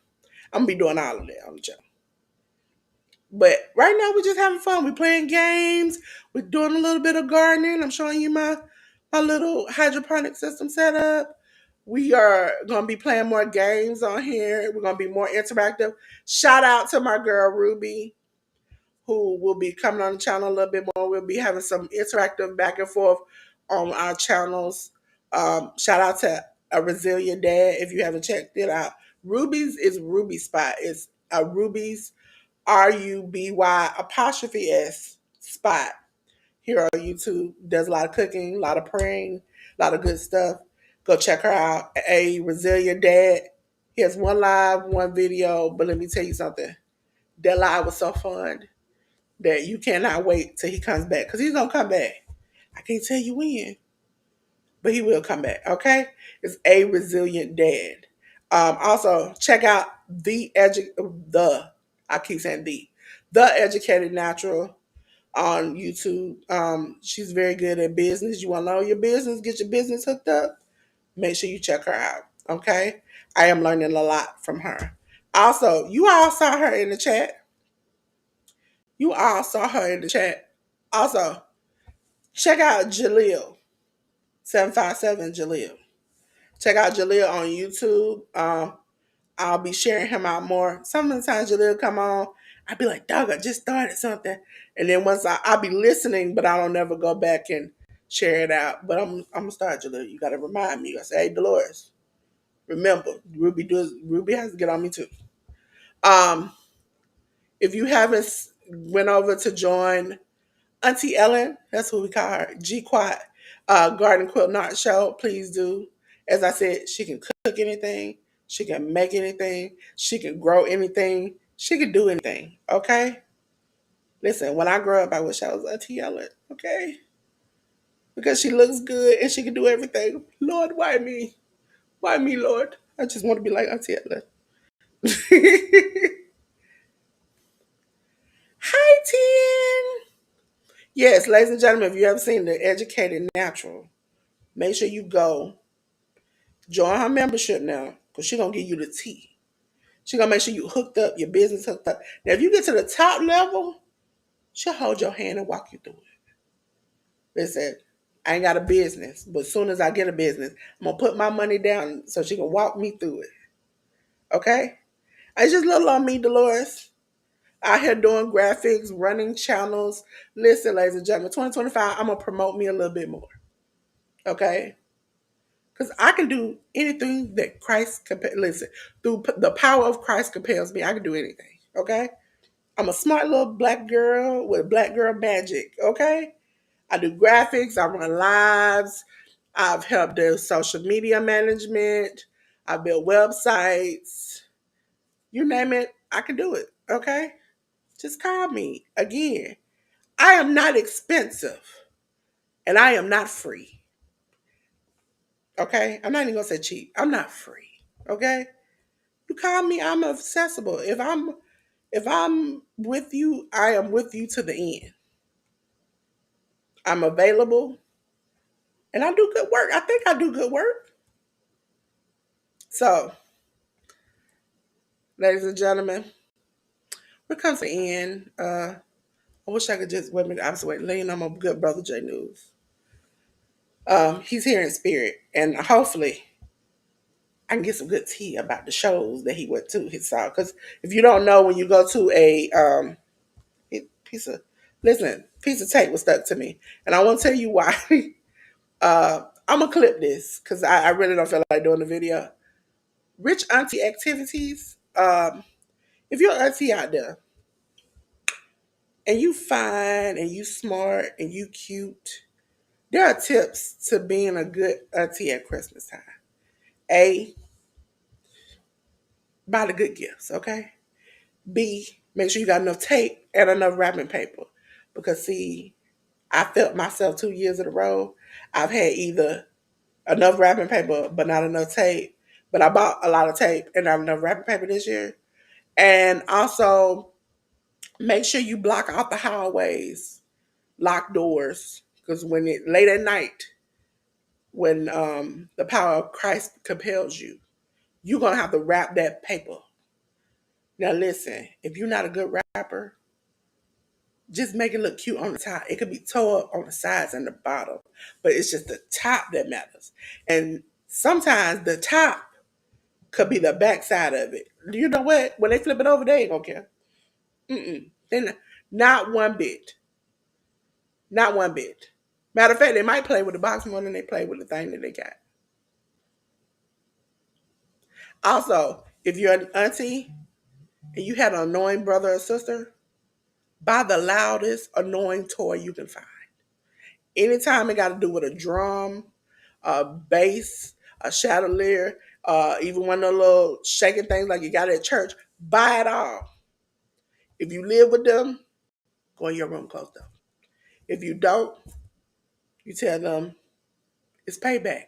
I'm gonna be doing all of that on the channel. But right now we're just having fun. We're playing games. We're doing a little bit of gardening. I'm showing you my little hydroponic system setup. We are gonna be playing more games on here. We're gonna be more interactive. Shout out to my girl Ruby, who will be coming on the channel a little bit more. We'll be having some interactive back and forth on our channels. Shout out to a Resilient Dad if you haven't checked it out. Ruby's is Ruby Spot. It's a Ruby's RUBY' spot here on YouTube. Does a lot of cooking, a lot of praying, a lot of good stuff. Go check her out. A Resilient Dad. He has one live, one video, but let me tell you something. That live was so fun that you cannot wait till he comes back, because he's gonna come back. I can't tell you when, but he will come back. Okay, it's A Resilient Dad. Also, check out the I keep saying the Educated Natural on YouTube. She's very good at business. You want to know your business, get your business hooked up. Make sure you check her out. Okay, I am learning a lot from her. Also, you all saw her in the chat. You all saw her in the chat. Also, check out Jaleel 757 Jaleel. Check out Jaleel on YouTube. I'll be sharing him out more. Sometimes Jaleel come on, I'll be like, dog, I just started something. And then once I'll be listening, but I don't never go back and share it out. But I'm gonna start Jaleel. You gotta remind me. I say, hey Dolores, remember, Ruby has to get on me too. Um, if you haven't went over to join Auntie Ellen, that's what we call her, G Quat, Garden Quilt Knot Show, please do. As I said, she can cook anything, she can make anything, she can grow anything, she can do anything, okay? Listen, when I grow up, I wish I was Auntie Ellen, okay? Because she looks good and she can do everything. Lord, why me? Why me, Lord? I just want to be like Auntie Ellen. Hi, Tien. Yes, ladies and gentlemen, if you haven't seen the Educated Natural, make sure you go join her membership now, because she's gonna give you the tea. She's gonna make sure you hooked up, your business hooked up. Now, if you get to the top level, she'll hold your hand and walk you through it. Listen, I ain't got a business, but as soon as I get a business, I'm gonna put my money down so she can walk me through it. Okay? It's just little on me, Dolores. Out here doing graphics, running channels. Listen, ladies and gentlemen, 2025, I'm gonna promote me a little bit more. Okay? Because I can do anything that listen, through the power of Christ compels me, I can do anything. Okay? I'm a smart little black girl with black girl magic. Okay? I do graphics, I run lives, I've helped do social media management, I build websites, you name it, I can do it. Okay? Just call me. Again, I am not expensive and I am not free. Okay? I'm not even gonna say cheap. I'm not free. Okay? You call me, I'm accessible. If I'm with you, I am with you to the end. I'm available and I do good work. I think I do good work. So, ladies and gentlemen, we're coming to the end. I wish I could just wait a minute. I was waiting, leaning on my good brother J News. He's here in spirit, and hopefully I can get some good tea about the shows that he went to. He saw, because if you don't know, when you go to a piece of piece of tape was stuck to me, and I want to tell you why. I'm gonna clip this because I really don't feel like doing the video. Rich auntie activities. If you're an auntie out there and you fine and you smart and you cute, there are tips to being a good auntie at Christmas time. A, buy the good gifts, okay? B, make sure you got enough tape and enough wrapping paper. Because see, I felt myself 2 years in a row. I've had either enough wrapping paper but not enough tape. But I bought a lot of tape and not enough wrapping paper this year. And also make sure you block out the hallways, lock doors. Because when it late at night, when the power of Christ compels you, you're gonna have to wrap that paper. Now listen, if you're not a good rapper, just make it look cute on the top. It could be tore up on the sides and the bottom, but it's just the top that matters. And sometimes the top could be the backside of it. You know what? When they flip it over, they ain't gonna care. Mm-mm. Not one bit. Not one bit. Matter of fact, they might play with the box more than they play with the thing that they got. Also, if you're an auntie and you had an annoying brother or sister, buy the loudest annoying toy you can find. Anytime it got to do with a drum, a bass, a chandelier, even one of the little shaking things like you got at church, buy it all. If you live with them, go in your room, close them. If you don't, you tell them it's payback.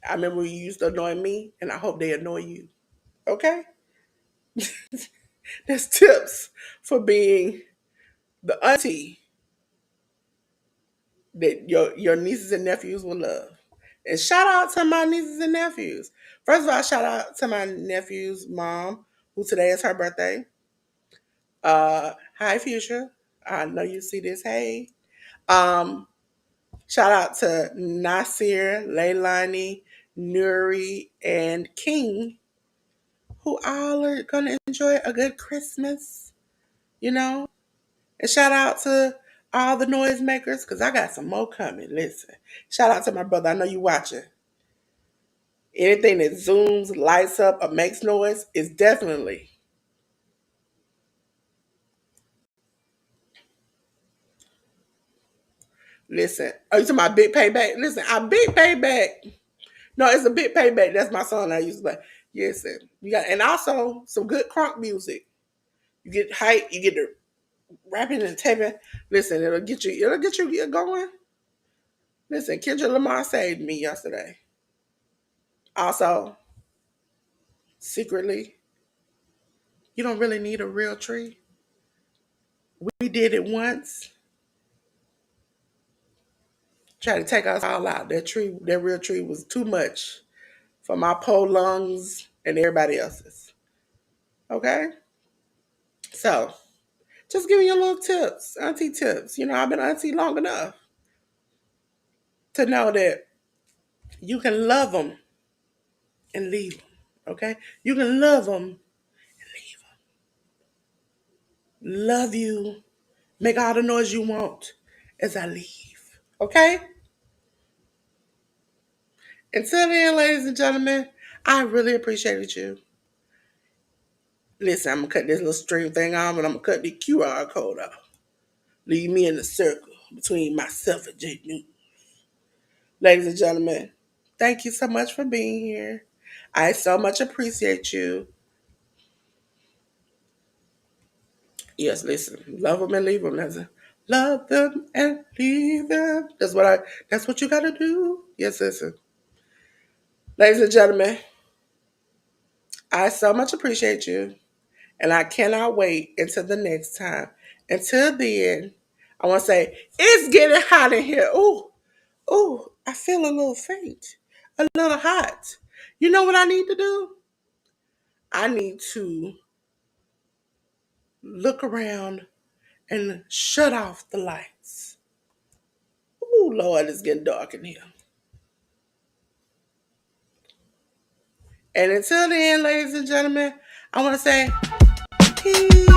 I remember when you used to annoy me, and I hope they annoy you. Okay? There's tips for being the auntie that your nieces and nephews will love. And shout out to my nieces and nephews. First of all, shout out to my nephew's mom, who today is her birthday. Hi Fuchsia. I know you see this. Hey. Um, Shout out to Nasir, Leilani, Nuri, and King, who all are gonna enjoy a good Christmas, you know? And shout out to all the noisemakers, because I got some more coming. Listen. Shout out to my brother. I know you watching. Anything that zooms, lights up, or makes noise is definitely. Listen. Oh, you talking about Big Payback? Listen, I Big Payback. No, it's a Big Payback. That's my song I used to play. Yes, sir. You got, and also some good crunk music. You get hype, you get the rapping and taping. Listen, it'll get you going. Listen, Kendrick Lamar saved me yesterday. Also, secretly, you don't really need a real tree. We did it once. Try to take us all out. That real tree was too much for my poor lungs and everybody else's. Okay? So, just giving you little tips, auntie tips. You know, I've been auntie long enough to know that you can love them and leave them. Okay? You can love them and leave them. Love you. Make all the noise you want as I leave. Okay? Until then, ladies and gentlemen, I really appreciated you. Listen, I'm gonna cut this little string thing off and I'm gonna cut the QR code off. Leave me in the circle between myself and J New. Ladies and gentlemen, thank you so much for being here. I so much appreciate you. Yes, listen, love them and leave them. Love them and leave them. That's what you gotta do. Yes, listen. Ladies and gentlemen, I so much appreciate you. And I cannot wait until the next time. Until then, I want to say, it's getting hot in here. Ooh, ooh, I feel a little faint, a little hot. You know what I need to do? I need to look around and shut off the lights. Ooh, Lord, it's getting dark in here. And until then, ladies and gentlemen, I want to say, peace.